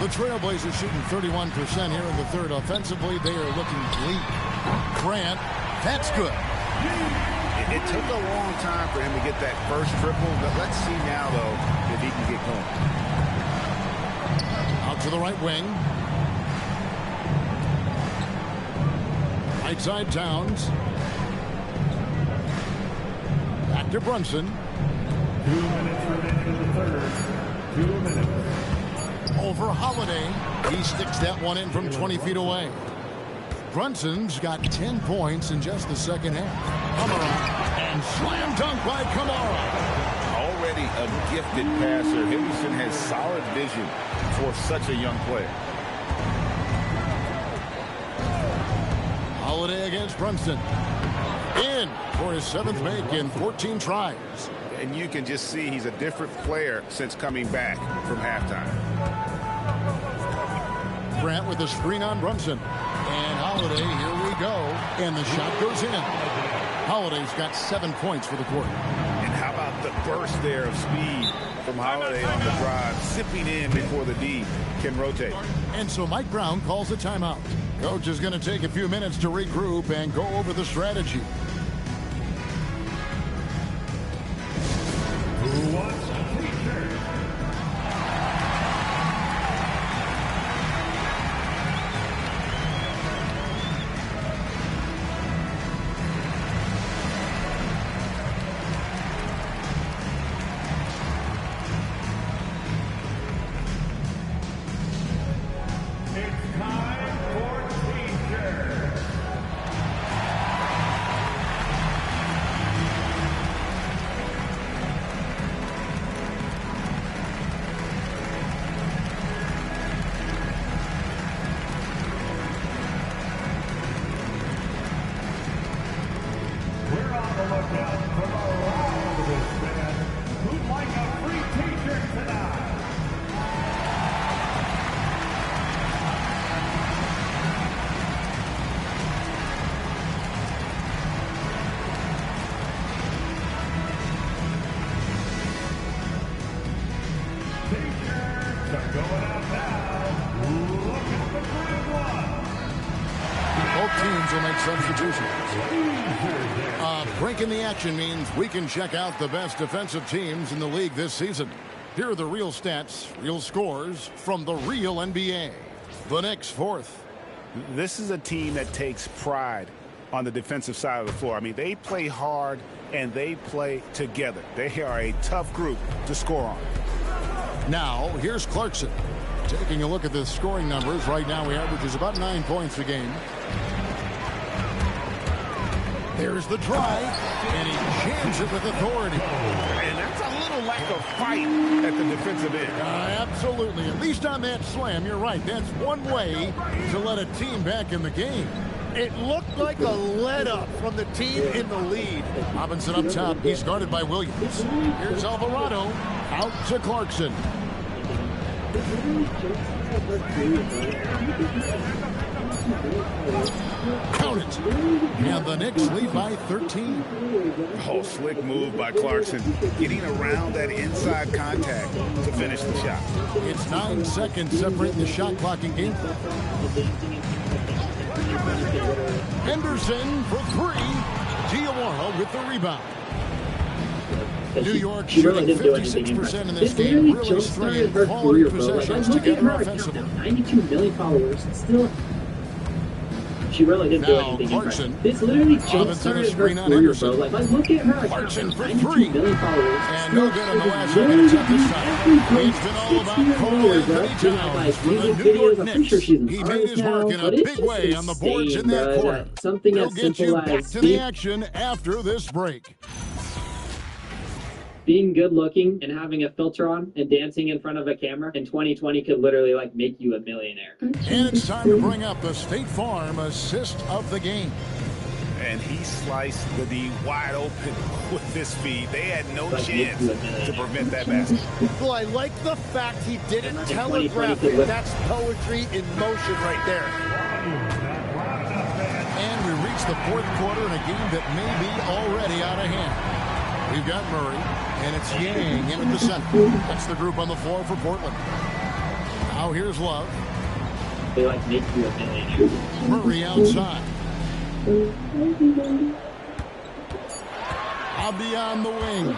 A: The Trailblazers shooting 31% here in the third. Offensively, they are looking bleak. Grant, that's good.
E: It took a long time for him to get that first triple, but let's see now, though, if he can get going.
A: Out to the right wing. Right side Towns. Back to Brunson.
F: 2 minutes remaining in the third. 2 minutes.
A: Over Holiday. He sticks that one in from 20 feet away. Brunson's got 10 points in just the second half. Kamara. And slam dunk by Kamara.
E: Already a gifted passer, Henderson has solid vision for such a young player.
A: Holiday against Brunson. In for his 7th make in 14 tries.
E: And you can just see he's a different player since coming back from halftime.
A: Grant with the screen on Brunson. And Holiday, here we go. And the shot goes in. Holiday's got 7 points for the quarter.
E: And how about the burst there of speed from Holiday on the drive, zipping in before the D can rotate.
A: And so Mike Brown calls a timeout. Coach is going to take a few minutes to regroup and go over the strategy.
F: Who wants a t-shirt?
A: Break in the action means we can check out the best defensive teams in the league this season. Here are the real stats, real scores from the real NBA. The Knicks 4th.
E: This is a team that takes pride on the defensive side of the floor. I mean, they play hard and they play together. They are a tough group to score on.
A: Now, here's Clarkson. Taking a look at the scoring numbers, right now he averages about 9 points a game. There's the drive, and he jams it with authority.
E: And that's a little lack of fight at the defensive end.
A: Absolutely. At least on that slam, you're right. That's one way to let a team back in the game.
B: It looked like a let-up from the team in the lead.
A: Robinson up top. He's guarded by Williams. Here's Alvarado. Out to Clarkson. Count it. And the Knicks lead by 13.
E: Oh, slick move by Clarkson. Getting around that inside contact to finish the shot.
A: It's 9 seconds separating the shot clock and game clock. Henderson for 3. Diawara with the rebound. New York shooting 56% in this game, really stringing quality possessions together offensively.
K: 92 million followers, still. She really didn't do anything impressive. This literally jump-started her career, bro. Like, look at her.
A: Clarkson for 3.
K: 92 million followers.
A: And no good on the last second attempt this time. It's been all about Cole Anthony Towns for the New York Knicks. He made his mark in a big way on the boards in that quarter. We'll get you back to the action after this break.
K: Being good looking and having a filter on and dancing in front of a camera in 2020 could literally like make you a millionaire.
A: And it's time to bring up the State Farm assist of the game.
E: And he sliced the D wide open with his speed. They had no chance to prevent that basket.
B: Well, I like the fact he didn't telegraph it. That's poetry in motion right there.
A: And we reach the fourth quarter in a game that may be already out of hand. We've got Murray, and it's Yang in at the center. That's the group on the floor for Portland. Now here's Love.
K: They like make you a minute.
A: Murray outside. Abdia on the wing.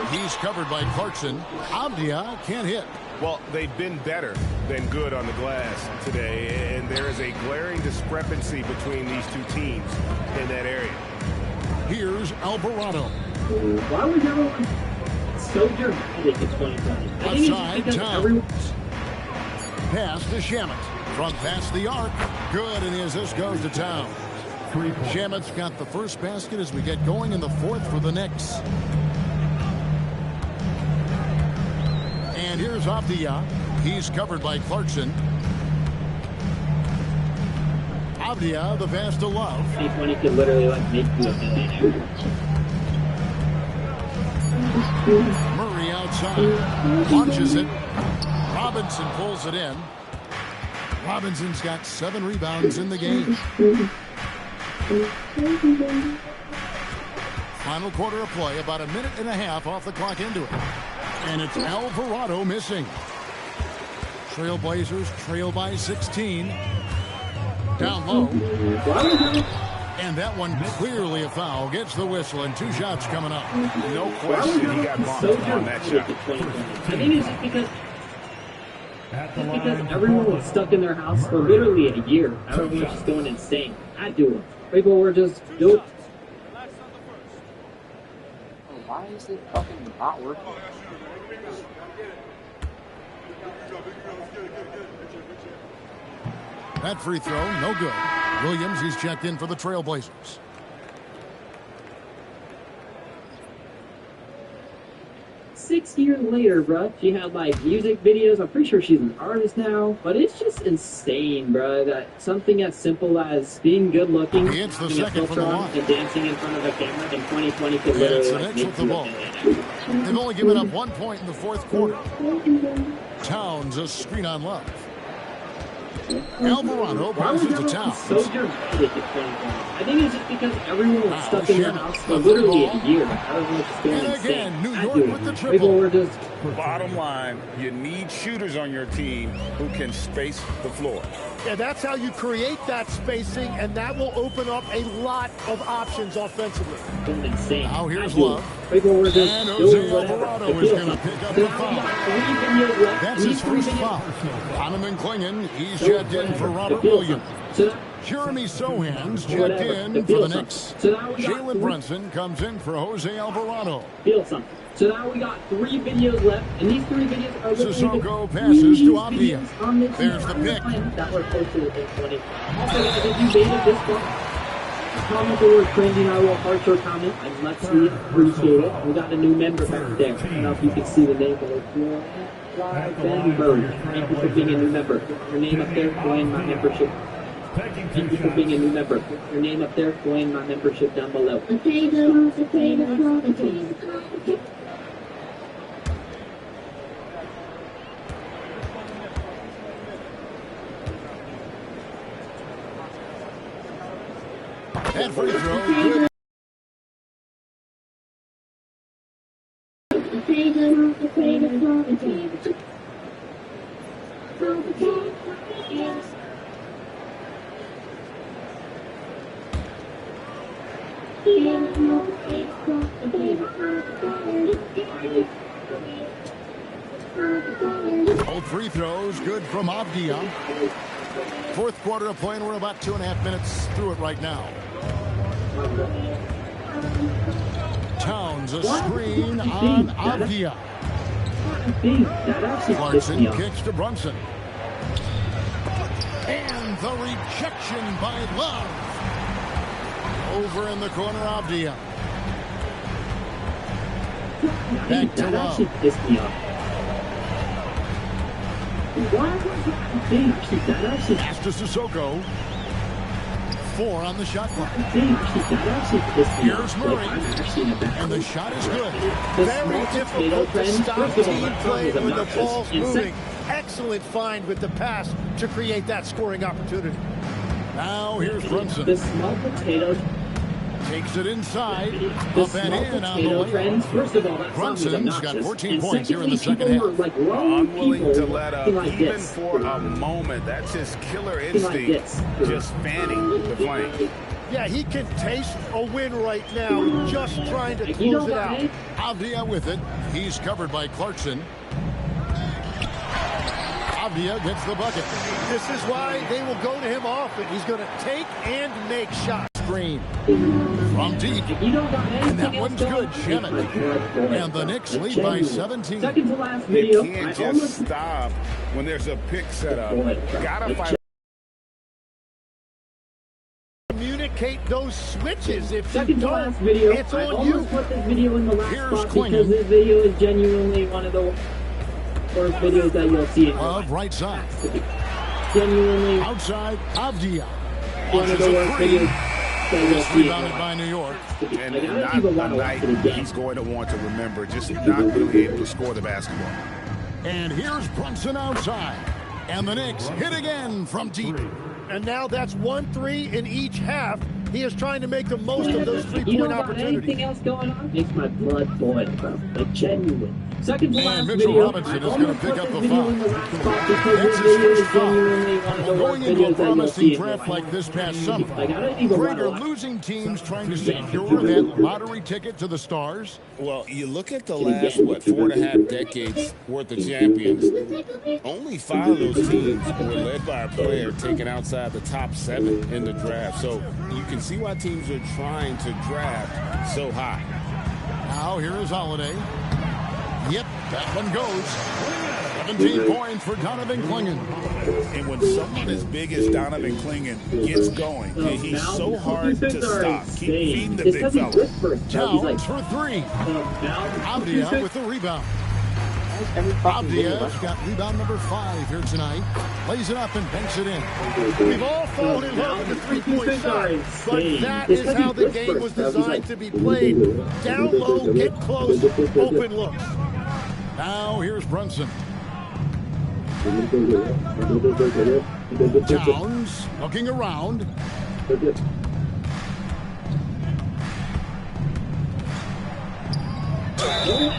A: He's covered by Clarkson. Abdia can't hit.
E: Well, they've been better than good on the glass today, and there is a glaring discrepancy between these two teams in that area.
A: Here's Alvarado.
K: Why was everyone so dramatic in 2020?
A: Outside Towns. Pass to Shamet. From past the arc. Good, and the assist goes to Towns. Shamet's got the first basket as we get going in the fourth for the Knicks. And here's Abdia. He's covered by Clarkson. Abdia, the pass to Love.
K: 2020 could literally like make you a minute shooter.
A: Murray outside. Launches it. Robinson pulls it in. Robinson's got 7 rebounds in the game. Final quarter of play, about a minute and a half off the clock into it. And it's Alvarado missing. Trailblazers trail by 16. Down low. And that one clearly a foul. Gets the whistle and 2 shots coming up.
E: No question he got bumped on that shot.
K: I think it's just because everyone was stuck in their house for literally a year. Everyone was just going insane. I do it. People were just doing. Why is it fucking not working?
A: That free throw, no good. Williams, he's checked in for the Trailblazers.
K: 6 years later, bruh, she had like music videos. I'm pretty sure she's an artist now, but it's just insane, bruh, that something as simple as being good looking,
A: having a filter on,
K: and dancing in front of a camera in 2020 could literally like, make you a minute.
A: They've only given up 1 point in the fourth quarter. Towns, a screen on Love. Alvarado passes to Towns.
K: So dramatic in 2020. I think it's just because everyone was stuck in their house for literally a year. Everyone was just going insane.
A: New York with the triple.
K: People were just.
E: Bottom line, you need shooters on your team who can space the floor.
B: Yeah, that's how you create that spacing, and that will open up a lot of options offensively.
K: Insane.
A: Now here's Love.
K: People were just
A: and
K: doing
A: Alvarado is going to pick up the foul. That's his first foul. Donovan Clingan, he's checked in for Robert Williams. Jeremy Sohan's checked in for the Knicks. Jalen Brunson comes in for Jose Alvarado.
K: Feel something. So now we got 3 videos left, and these 3 videos are
A: Sissoko passes to Abdia. There's the pick.
K: That were posted within 20. Also, guys, if you made it this far, comment the word cringy. I will heart your comment. I'd much appreciate it. We got a new member back there. I don't know if you can see the name, but it's Ben Bird. Thank you for being a new member. Your name up there, join my membership. Thank you for being a new member. Your name up there, join my membership down below.
A: That free throw, good. Both free throws, good from Abdia. Fourth quarter of play, and we're about 2.5 minutes through it right now. Towns, a screen on Abdia. Clarkson kicks to Brunson. And the rejection by Love. Over in the corner, Abdia. Back to Love. Pass to Sissoko. 4 on the shot clock.
K: Here's
A: Murray, and the shot is good.
B: Very difficult to stop team play when the ball's moving. Excellent find with the pass to create that scoring opportunity.
A: Now here's Brunson.
K: The small potato
A: Takes it inside.
K: The
A: Up and in on the
K: potato
A: way.
K: trends. First of all, that song is
A: Brunson's
K: obnoxious.
A: got 14
K: And
A: points here in the
K: secondly,
A: second
K: people
A: half.
K: were, like, wrong
E: Unwilling
K: people
E: to let up,
K: like
E: even
K: this.
E: for a moment. That's his killer
K: like
E: instinct,
K: this.
E: just fanning the flame.
B: Yeah, he can taste a win right now, just trying to
K: Like, you
B: close
K: know
B: it out.
K: that,
A: Avdia with it. He's covered by Clarkson. Avdia gets the bucket.
B: This is why they will go to him often. He's going to take and make shots.
A: Screen from deep.
K: You don't got anything
A: And that
K: else
A: one's
K: going
A: good.
K: on.
A: Shemet. And the Knicks lead by 17.
K: Second to last
E: You
K: video.
E: can't
K: I
E: just
K: almost
E: stop when there's a pick set up. Gotta fight.
B: Communicate those switches. If you
K: Second to
B: don't,
K: last video.
B: it's
K: I
B: on you.
K: almost put this video in the last
A: Here's
K: spot
A: Klingon.
K: because this video is genuinely one of the worst videos that you'll see in your life.
A: Right side.
K: Genuinely
A: Outside, Avdia.
K: one of the worst videos that you'll
A: It's
K: see in your
A: rebounded
K: life.
A: by New York.
E: And
K: Like, I don't
E: not
K: even
E: a
K: want to watch
E: night
K: it again.
E: he's going to want to remember, just not really able to score the basketball.
A: And here's Brunson outside. And the Knicks hit again from deep.
B: And now that's 1-3 in each half. He is trying to make the most of those
K: You
B: three-point
K: don't got
B: opportunities.
K: anything else going on? Makes my blood boil, bro. Like, genuine. Second to
A: And
K: last
A: Mitchell
K: video.
A: Robinson
K: I
A: is gonna
K: almost
A: pick
K: put
A: up
K: this
A: the
K: video
A: foul.
K: in the last spot because
A: That's
K: this
A: his
K: video
A: first
K: is
A: foul.
K: genuinely one of the
A: Well,
K: worst
A: going into a
K: videos that you'll
A: promising
K: see in your
A: draft
K: life.
A: like this past summer,
K: Like, I don't even
A: Greg
K: want to
A: are
K: watch.
A: losing teams trying to secure that lottery ticket to the stars.
I: Well, you look at the last, 4.5 decades worth of champions. Only 5 of those teams were led by a player taken outside the top 7 in the draft. So you can see why teams are trying to draft so high.
A: Now here is Holiday. Yep, that one goes. 17 points for Donovan Klingon.
E: And when someone as big as Donovan Klingon gets going, he's so hard to stop. Keep feeding the big fella.
A: Towns for 3. Avdia with the rebound. Avdia's got rebound number 5 here tonight. Lays it up and banks it in.
B: We've all fallen in love with the three-point shot, but that is how the game was designed to be played. Down low, get close, open looks.
A: Now here's Brunson. Towns looking around.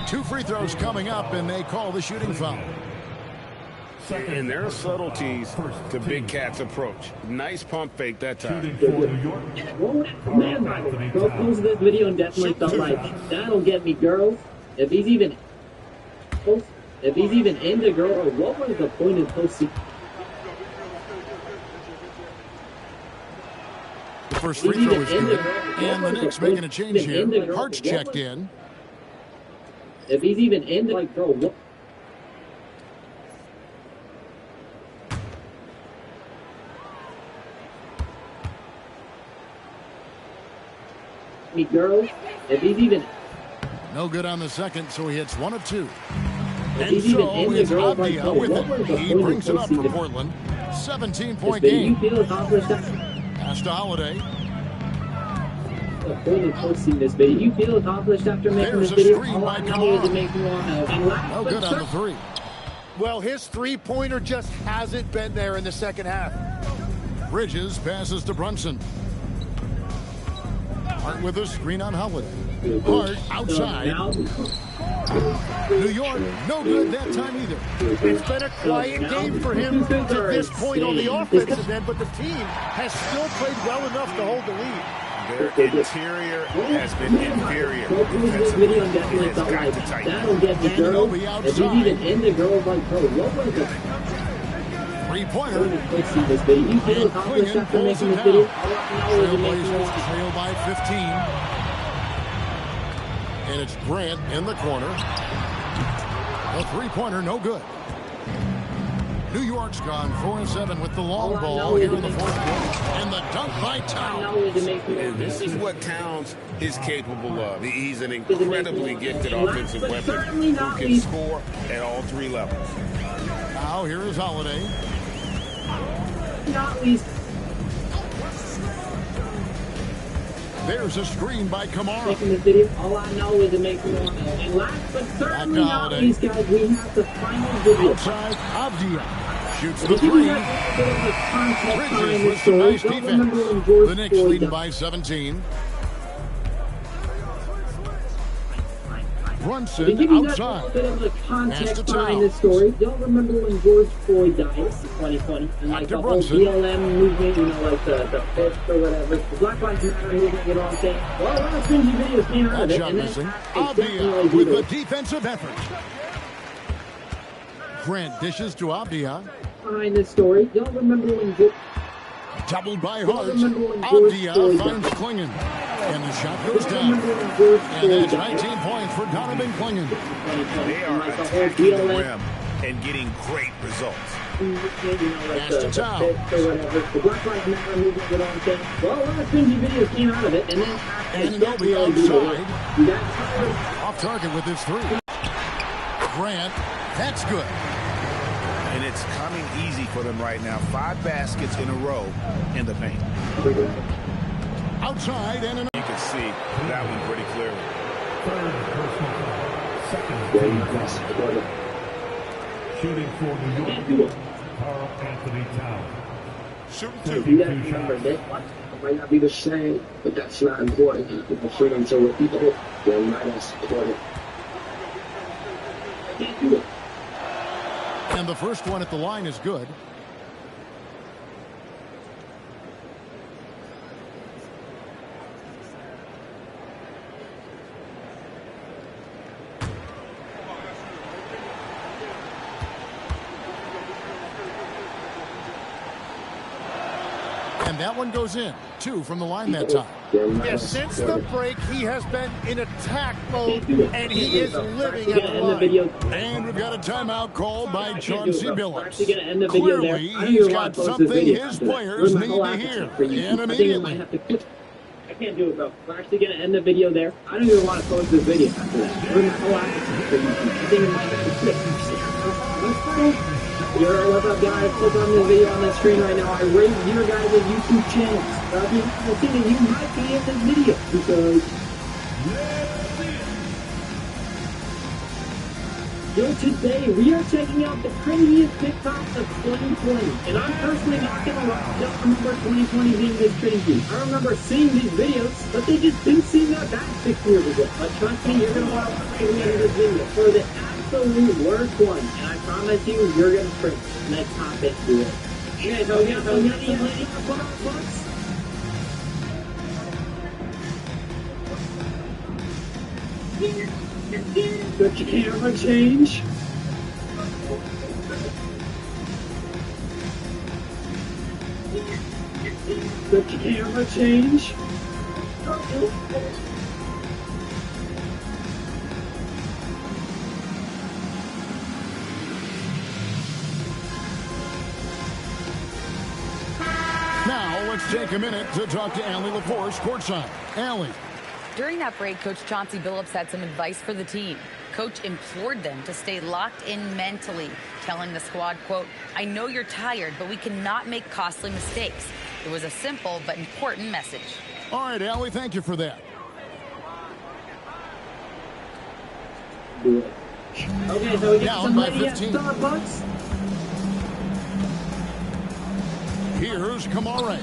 A: Two free throws coming up, and they call the shooting foul.
E: And there are subtleties to Big Cat's approach. Nice pump fake that time.
K: Man, bro posted this video and definitely felt like, that'll get me girls. If he's even into girl, what was the point of posting?
A: The first free throw is good, and the Knicks making a change here. Hart's checked in.
K: If he's even into, like, bro, what? Me girls, if he's even
A: No good on the second, so he hits 1 of 2.
K: If
A: And
K: he's even
A: so
K: in the
A: is
K: girl, like,
A: Avdia
K: bro,
A: with
K: what was
A: it.
K: the
A: He
K: point
A: brings
K: of
A: it up for
K: posting
A: Portland. 17-point
K: this? You
A: game.
K: feel accomplished that?
A: Pass to Holiday.
K: The point of posting this video. You feel accomplished after making
A: There's
K: this
A: a
K: video?
A: screen
K: All
A: by
K: I know is
A: Kamara.
K: it makes me want to laugh.
A: No good on the 3.
B: Well, his three-pointer just hasn't been there in the second half.
A: Bridges passes to Brunson. Hart with a screen on Holiday. Hart outside. New York, no good that time either.
B: It's been a quiet game for him to this point on the offensive end, but the team has still played well enough to hold the lead.
E: Their interior has been inferior
K: Bro posted this video and definitely
E: defensively.
K: felt
E: It has
K: like,
E: got to tighten.
K: that'll get me girls.
A: Anunoby
K: If he's
A: outside.
K: even into girls, like, bro, what was the
A: Three-pointer.
K: point of posting this video? You feel
A: And
K: accomplished
A: Klingon
K: after
A: pulls
K: making
A: it
K: this video?
A: down.
K: All I know is it makes me want to
A: Trailblazers trail by 15. And it's Grant in the corner. A three-pointer, no good. New York's gone 4-7 with the long ball here in the fourth quarter. And the dunk by Towns.
I: And this is what Towns is capable of. He's an incredibly gifted offensive weapon who can score at all 3 levels.
A: Now here is Holiday.
K: Not least.
A: There's a screen by Kamara.
K: Making this video, all I know is it makes me want to. And last but certainly not least, guys, we have the final video.
A: Outside, Avdia shoots the
K: Bridges
A: three.
K: with
A: some nice defense. The Knicks leading by 17. Brunson
K: to give you guys
A: outside.
K: a little bit of the
A: Pass
K: context
A: to
K: behind
A: Towns.
K: this story, don't remember when George Floyd died in 2020 and like
A: Back to
K: the whole
A: Brunson.
K: BLM movement, you know, like the fist or whatever, the Black Lives Matter movement, you know what I'm saying? Well, a lot of cringy videos came out of
A: That
K: it,
A: shot
K: and then
A: missing.
K: they
A: Avdia
K: definitely
A: with
K: do
A: the
K: it.
A: defensive effort. Grant dishes to Avdia.
K: Behind this story, don't remember when George.
A: Doubled by
K: Don't
A: Hart.
K: remember when George
A: Avdia
K: Floyd
A: finds
K: died.
A: Klingon. And the shot goes
K: Don't
A: down.
K: remember when George
A: And
K: Floyd
A: that's
K: died.
A: 19 points for Donovan Klingon.
K: 2020,
E: They
K: and
E: are
K: like the whole
E: attacking the
K: BLM
E: rim and getting great results.
K: you know, like
A: Pass
K: the
A: to
K: fist
A: Towns.
K: or whatever, the Black Lives Matter movement, you know what I'm saying? Well, a lot of cringy videos came out of it, and then
A: And
K: they
A: Nobi
K: definitely do the work.
A: outside.
K: You got
A: Off target with his three. Grant, that's good.
E: And it's coming easy for them right now. 5 baskets in a row in the paint.
A: Outside and an
E: You can see that one pretty clearly.
F: Third personal foul. Second team. Shooting for New York, Carl Anthony Towns.
J: Shooting
K: You
J: two.
K: gotta remember that it might not be the same, but that's not important. People shoot until with people, they're not as important. Can't do it.
A: And the first one at the line is good. And that one goes in. 2 from the line that time.
B: Yeah, since the break, he has been in attack mode, and he is living at the line.
A: And we've got a timeout called by Chauncey Billups.
K: Clearly,
A: he's got something his players need to hear. And immediately.
K: I can't do it, bro. We're actually going to end the video there. I don't even want to post this video after that. We're not allowed to for YouTube. I think it might have to quit. Yo, what's up, guys? Click on this video on the screen right now. I rate your guys' YouTube channels. I think that you might be in this video because yo, today we are checking out the cringiest TikToks of 2020. And I'm personally not gonna lie, I don't remember 2020 being this cringy. I remember seeing these videos, but they just didn't seem that bad 6 years ago. But trust me, you're gonna want to watch the end of this video for the absolute worst one. And I promise you, you're gonna cringe. Let's hop into it. Okay, so we got some many bucks. Got your camera change. Got your camera change.
A: Now let's take a minute to talk to Allie LaForce courtside. Allie.
D: During that break, Coach Chauncey Billups had some advice for the team. Coach implored them to stay locked in mentally, telling the squad, quote, "I know you're tired, but we cannot make costly mistakes." It was a simple but important message.
A: All right, Allie, thank you for that.
K: Okay, so we got
A: Down
K: some
A: by
K: lady at
A: 15.
K: Starbucks.
A: Here's Kamara.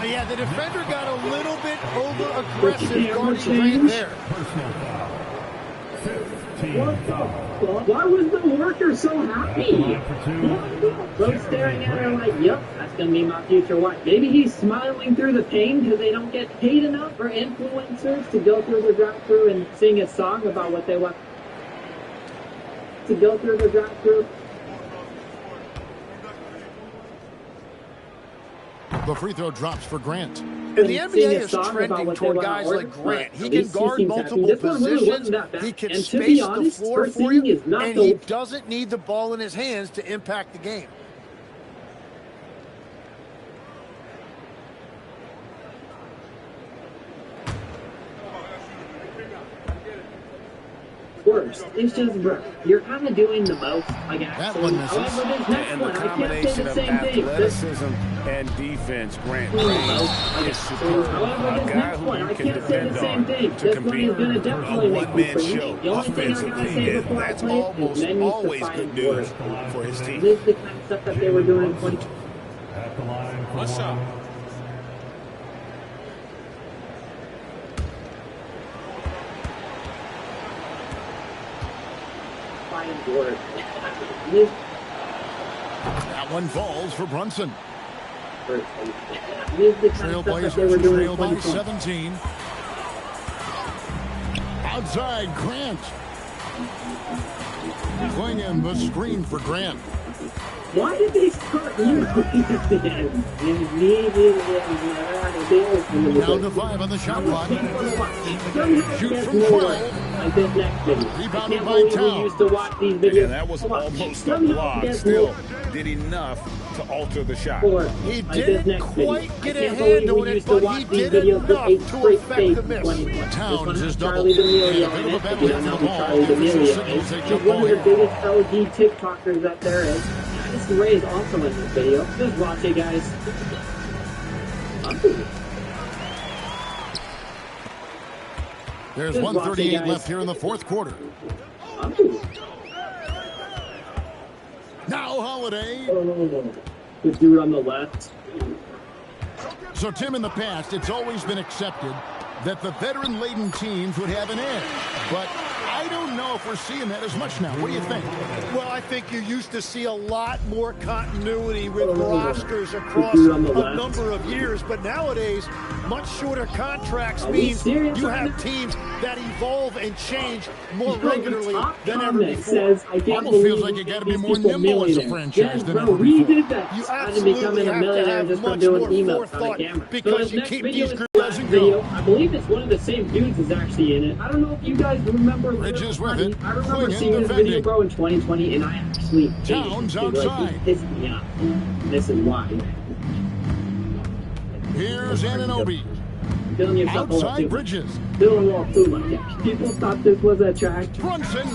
B: Yeah, the defender got a little bit over-aggressive guarding Grant there.
F: Personal foul. Fifth team
K: What the
F: foul.
K: fuck? Why was the worker so happy?
F: Line for two.
K: Both staring at her like, yep, that's going to be my future wife. Maybe he's smiling through the pain because they don't get paid enough for influencers to go through the drive-thru and sing a song about what they want to go through the drive-thru.
A: The free throw drops for Grant.
B: And the NBA is trending toward guys like Grant. He can guard multiple positions. He can space the floor for you, and he doesn't need the ball in his hands to impact the game.
K: worst. It's just, bro, you're kind of doing the most, I guess.
A: That one misses.
K: However, this next
E: And the
K: one, I can't say
E: combination
K: the
E: of
K: same thing.
E: athleticism and defense, Grant
K: However,
E: Payne is superb.
K: this
E: A guy
K: next
E: who
K: one,
E: you
K: I
E: can
K: can't say
E: depend
K: the same
E: on
K: thing.
E: to
K: This one
E: compete.
K: is going to
E: A
K: definitely make me
E: one-man
K: cringe.
E: show
K: The only thing I gotta
E: offensively,
K: say
E: and
K: before I
E: that's
K: play it is
E: almost
K: men used to
E: always
K: fight
E: good
K: in
E: news
K: wars.
E: for his team.
K: This is the kind of stuff that they were doing in 20.
F: At the line for
J: What's up?
K: Fighting wars. This
A: That one falls for Brunson.
K: is the kind of stuff that they
A: Trailblazers
K: were doing in
A: trail by
K: 2020.
A: 17. Outside, Grant. Swinging the screen for Grant.
K: Why did they start using this?
A: Down to 5 on the shot clock. Shoot from 12.
K: Like this next video.
A: Rebounded
K: I
A: by
K: can't believe
A: Town.
K: we used to watch these videos.
E: And that was almost a
K: Somehow
E: block.
K: gets
E: Still
K: more
E: did enough to alter the shot.
K: for
A: He
K: like this
A: didn't
K: next video.
A: quite get
K: I
A: a
K: can't believe
A: hand on
K: we
A: it,
K: used to
A: but
K: watch
A: he
K: these
A: did
K: videos
A: enough
K: with a
A: to
K: straight
A: affect
K: face
A: the miss.
K: 2020.
A: Towns
K: This one
A: is
K: has
A: double.
K: Charlie D'Amelio
A: And a
K: in
A: bit of a
K: it.
A: battle
K: If you don't
A: for
K: know
A: the
K: who
A: ball.
K: Charlie
A: Official
K: D'Amelio
A: signals
K: is,
A: they
K: he's
A: jump
K: one of the
A: ball.
K: biggest LG TikTokers that there is. This Ray is also in this video. Just watch it, guys.
A: There's
K: Just watch it,
A: 1:38
K: guys.
A: left here in the fourth quarter. Now Holiday.
K: The dude on the left.
A: So, Tim, in the past, it's always been accepted that the veteran-laden teams would have an edge. But I don't know if we're seeing that as much now. What do you think?
B: Well, I think you used to see a lot more continuity with rosters across a number of years, but nowadays, much shorter contracts means you have teams that evolve and change more regularly than ever before.
A: Almost feels like you got to be more nimble as a franchise than ever
K: We
A: before.
K: did that.
B: You
K: I'm becoming
B: absolutely
K: a
B: have to
K: millionaire
B: have
K: just from
B: much
K: doing
B: more
K: emotes on the
B: forethought
K: camera.
B: because
K: So
B: you
K: this
B: keep
K: next
B: these
K: video
B: girls
K: is
B: and
K: video.
B: go.
K: I believe it's one of the same dudes is actually in it. I don't know if you guys remember.
A: Bridges with
K: Honey.
A: it.
K: I remember
A: Swinging,
K: seeing this
A: defending.
K: video, bro, in 2020, and I actually hated
A: Towns
K: it. Like,
A: outside.
K: it pissed me off. This is why.
A: Here's Anunoby.
K: Feeling yourself a little
A: Outside
K: too
A: Bridges.
K: much. Feeling a little too much. Yeah. People thought this was attractive.
A: Brunson.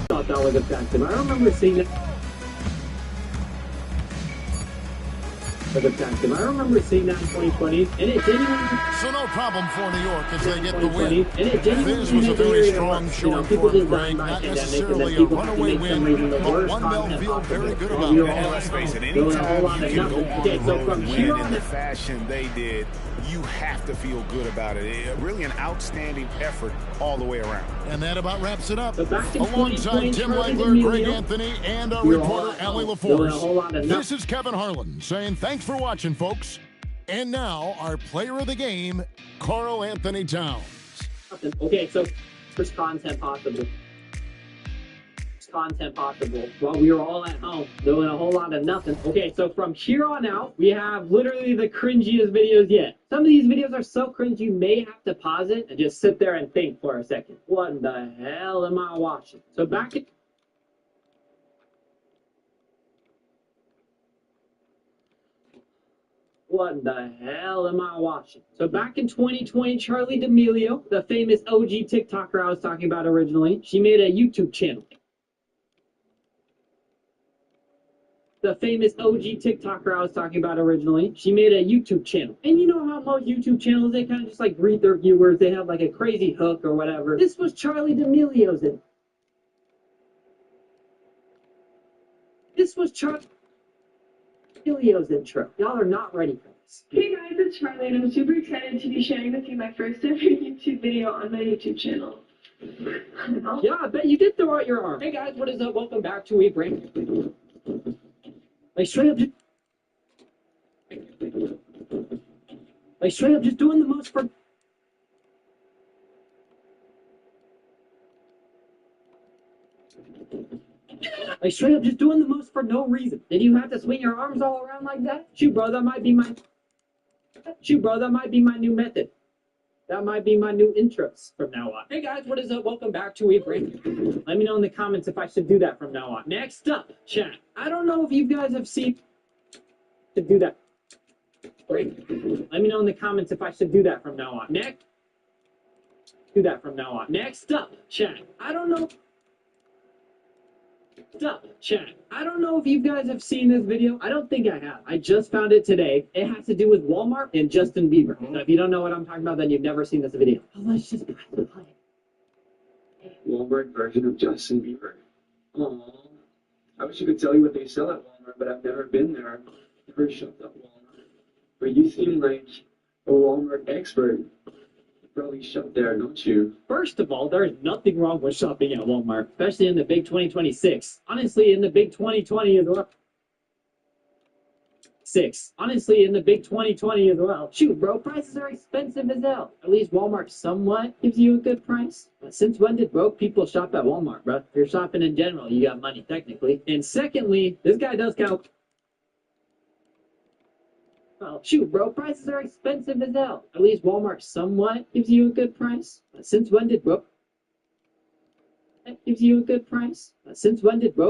K: Thought that was attractive. I remember seeing that. Was attractive. I remember seeing that in 2020, and it genuinely.
A: So no problem for New York as they get the
K: 2020,
A: win.
K: and it genuinely
A: This was a
K: made
A: very
K: me
A: strong
K: realize,
A: showing
K: people
A: for
K: just
A: Greg.
K: dying by
A: Not
K: pandemic, and
A: necessarily
K: then
A: a
K: people have to
A: runaway
K: make some
A: win,
K: reason the
A: but
K: worst
A: one they'll
K: content
A: feel
K: possible.
A: very good
K: So
A: about.
K: you're
E: And
K: all
E: let's face it,
K: doing a whole
E: anytime
K: lot
E: you
K: of
E: can go
K: nothing.
E: on
K: Okay,
E: the
K: so
E: road
K: from
E: and
K: here
E: win
K: on
E: in the
K: out.
E: fashion they did, you have to feel good about it. Really an outstanding effort all the way around.
A: And that about wraps it up.
K: So back in
A: Alongside
K: 2020,
A: Tim
K: Charlie
A: Legler, Greg
K: D'Amelio,
A: Anthony, and our
K: you're all
A: reporter,
K: out.
A: Allie
K: Doing a whole lot
A: LaForce,
K: of
A: this
K: nothing.
A: is Kevin Harlan saying thanks for watching, folks. And now, our player of the game, Karl Anthony Towns.
K: Okay, so first content possible. Content possible while we were all at home doing a whole lot of nothing. Okay, so from here on out, we have literally the cringiest videos yet. Some of these videos are so cringe you may have to pause it and just sit there and think for a second. What the hell am I watching? So back in What the hell am I watching? So back in 2020, Charlie D'Amelio, the famous OG TikToker I was talking about originally, she made a YouTube channel. The famous OG TikToker I was talking about originally, she made a YouTube channel. And you know how most YouTube channels, they kind of just like greet their viewers, they have like a crazy hook or whatever. This was Charlie D'Amelio's in. This was Charlie D'Amelio's intro. Y'all are not ready for this.
L: Hey guys, it's Charlie and I'm super excited to be sharing with you my first ever YouTube video on my YouTube channel.
K: Yeah, I bet you did throw out your arm. Hey guys, what is up? Welcome back to a brand. Like straight up just doing the most for no reason. Did you have to swing your arms all around like that? Shoot, bro, that might be my new method. That might be my new intros from now on. Hey guys, what is up? Welcome back to a brand. Let me know in the comments if I should do that from now on. Next up, chat. I don't know if you guys have seen to do that. Let me know in the comments if I should do that from now on. Next. do that from now on. Next up, chat. I don't know if you guys have seen this video. I don't think I have. I just found it today. It has to do with Walmart and Justin Bieber. So if you don't know what I'm talking about, then you've never seen this video. Oh, let's just press the play.
M: Walmart version of Justin Bieber. Aww. I wish I could tell you what they sell at Walmart, but I've never been there. I've never shopped at Walmart. But you seem like a Walmart expert. You probably shop there, don't you?
K: First of all, there's nothing wrong with shopping at Walmart, especially in the big 2026. Honestly, in the big 2020 as well. Honestly, in the big 2020 as well. Shoot, bro, prices are expensive as hell. At least Walmart somewhat gives you a good price. But since when did broke people shop at Walmart, bro? If you're shopping in general, you got money, technically. And secondly, this guy does count. Well, shoot, bro, prices are expensive as hell. At least Walmart somewhat gives you a good price. But since when did broke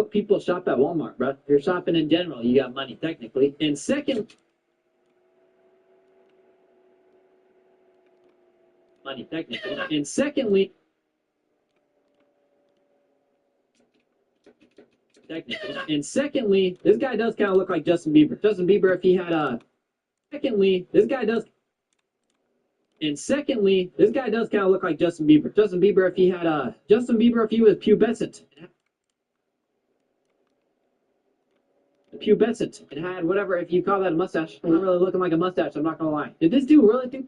K: people shop at Walmart, bro? If you're shopping in general, you got money, technically. And second, And secondly, this guy does kind of look like Justin Bieber. Justin Bieber, if he had a. This guy does kind of look like Justin Bieber. Justin Bieber, if he had a. If he was pubescent. It had whatever, if you call that a mustache. Not really looking like a mustache, I'm not gonna lie. Did this dude really do?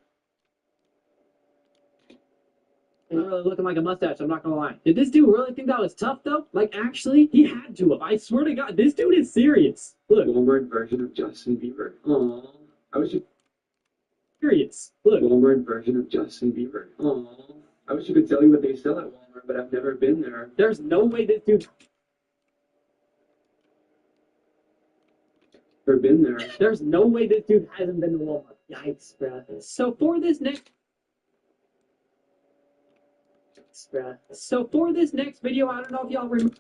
K: Not really looking like a mustache, I'm not gonna lie. Did this dude really think that was tough though? Like actually, he had to have. I swear to God, this dude is serious. Look.
M: Walmart version of Justin Bieber. Aww. I wish you.
K: Serious. Look.
M: Walmart version of Justin Bieber. Aww. I wish you could tell you what they sell at Walmart, but I've never been there.
K: There's no way this dude. There's no way this dude hasn't been to Walmart. Yikes, bruh. So for this next video, I don't know if y'all remember.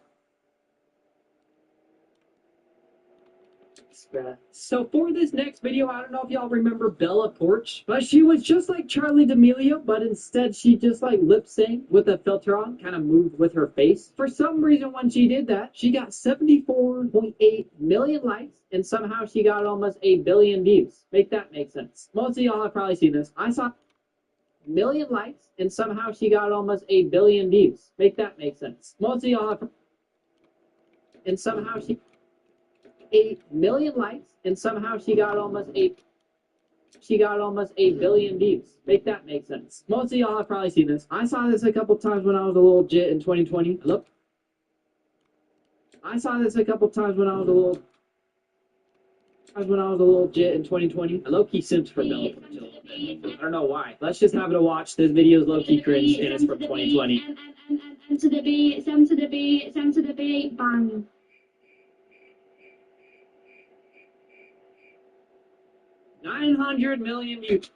K: So for this next video, I don't know if y'all remember Bella Porch, but she was just like Charlie D'Amelio, but instead she just like lip synced with a filter on, kind of moved with her face. For some reason, when she did that, she got 74.8 million likes, and somehow she got almost 1 billion views. Make that make sense. Most of y'all have probably seen this. I saw million likes, and somehow she got almost 1 billion views. Make that make sense. Most of y'all have, and somehow she 8 million likes, and somehow she got almost 1 billion views. Make that make sense. Most of y'all have probably seen this. I saw this a couple times when I was a little jit in 2020. Look. I saw this a couple times when I was a little jit in 2020. I low-key simped for Bella Porch a little bit. I don't know why. Let's just have it a watch. This video is low-key cringe, and it's from 2020.
L: M to the B, it's M to the B, it's M to the B, bang.
K: 900 million views.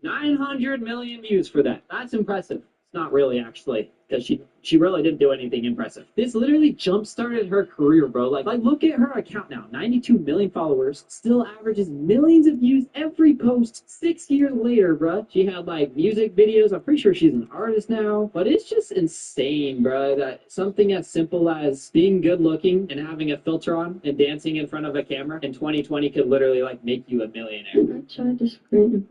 K: 900 million views for that. That's impressive. It's not really, actually, because she really didn't do anything impressive. This literally jump-started her career, bro. Like look at her account now. 92 million followers. Still averages millions of views every post 6 years later, bro. She had, like, music videos. I'm pretty sure she's an artist now. But it's just insane, bro, that something as simple as being good-looking and having a filter on and dancing in front of a camera in 2020 could literally, like, make you a millionaire.
L: I tried to scream.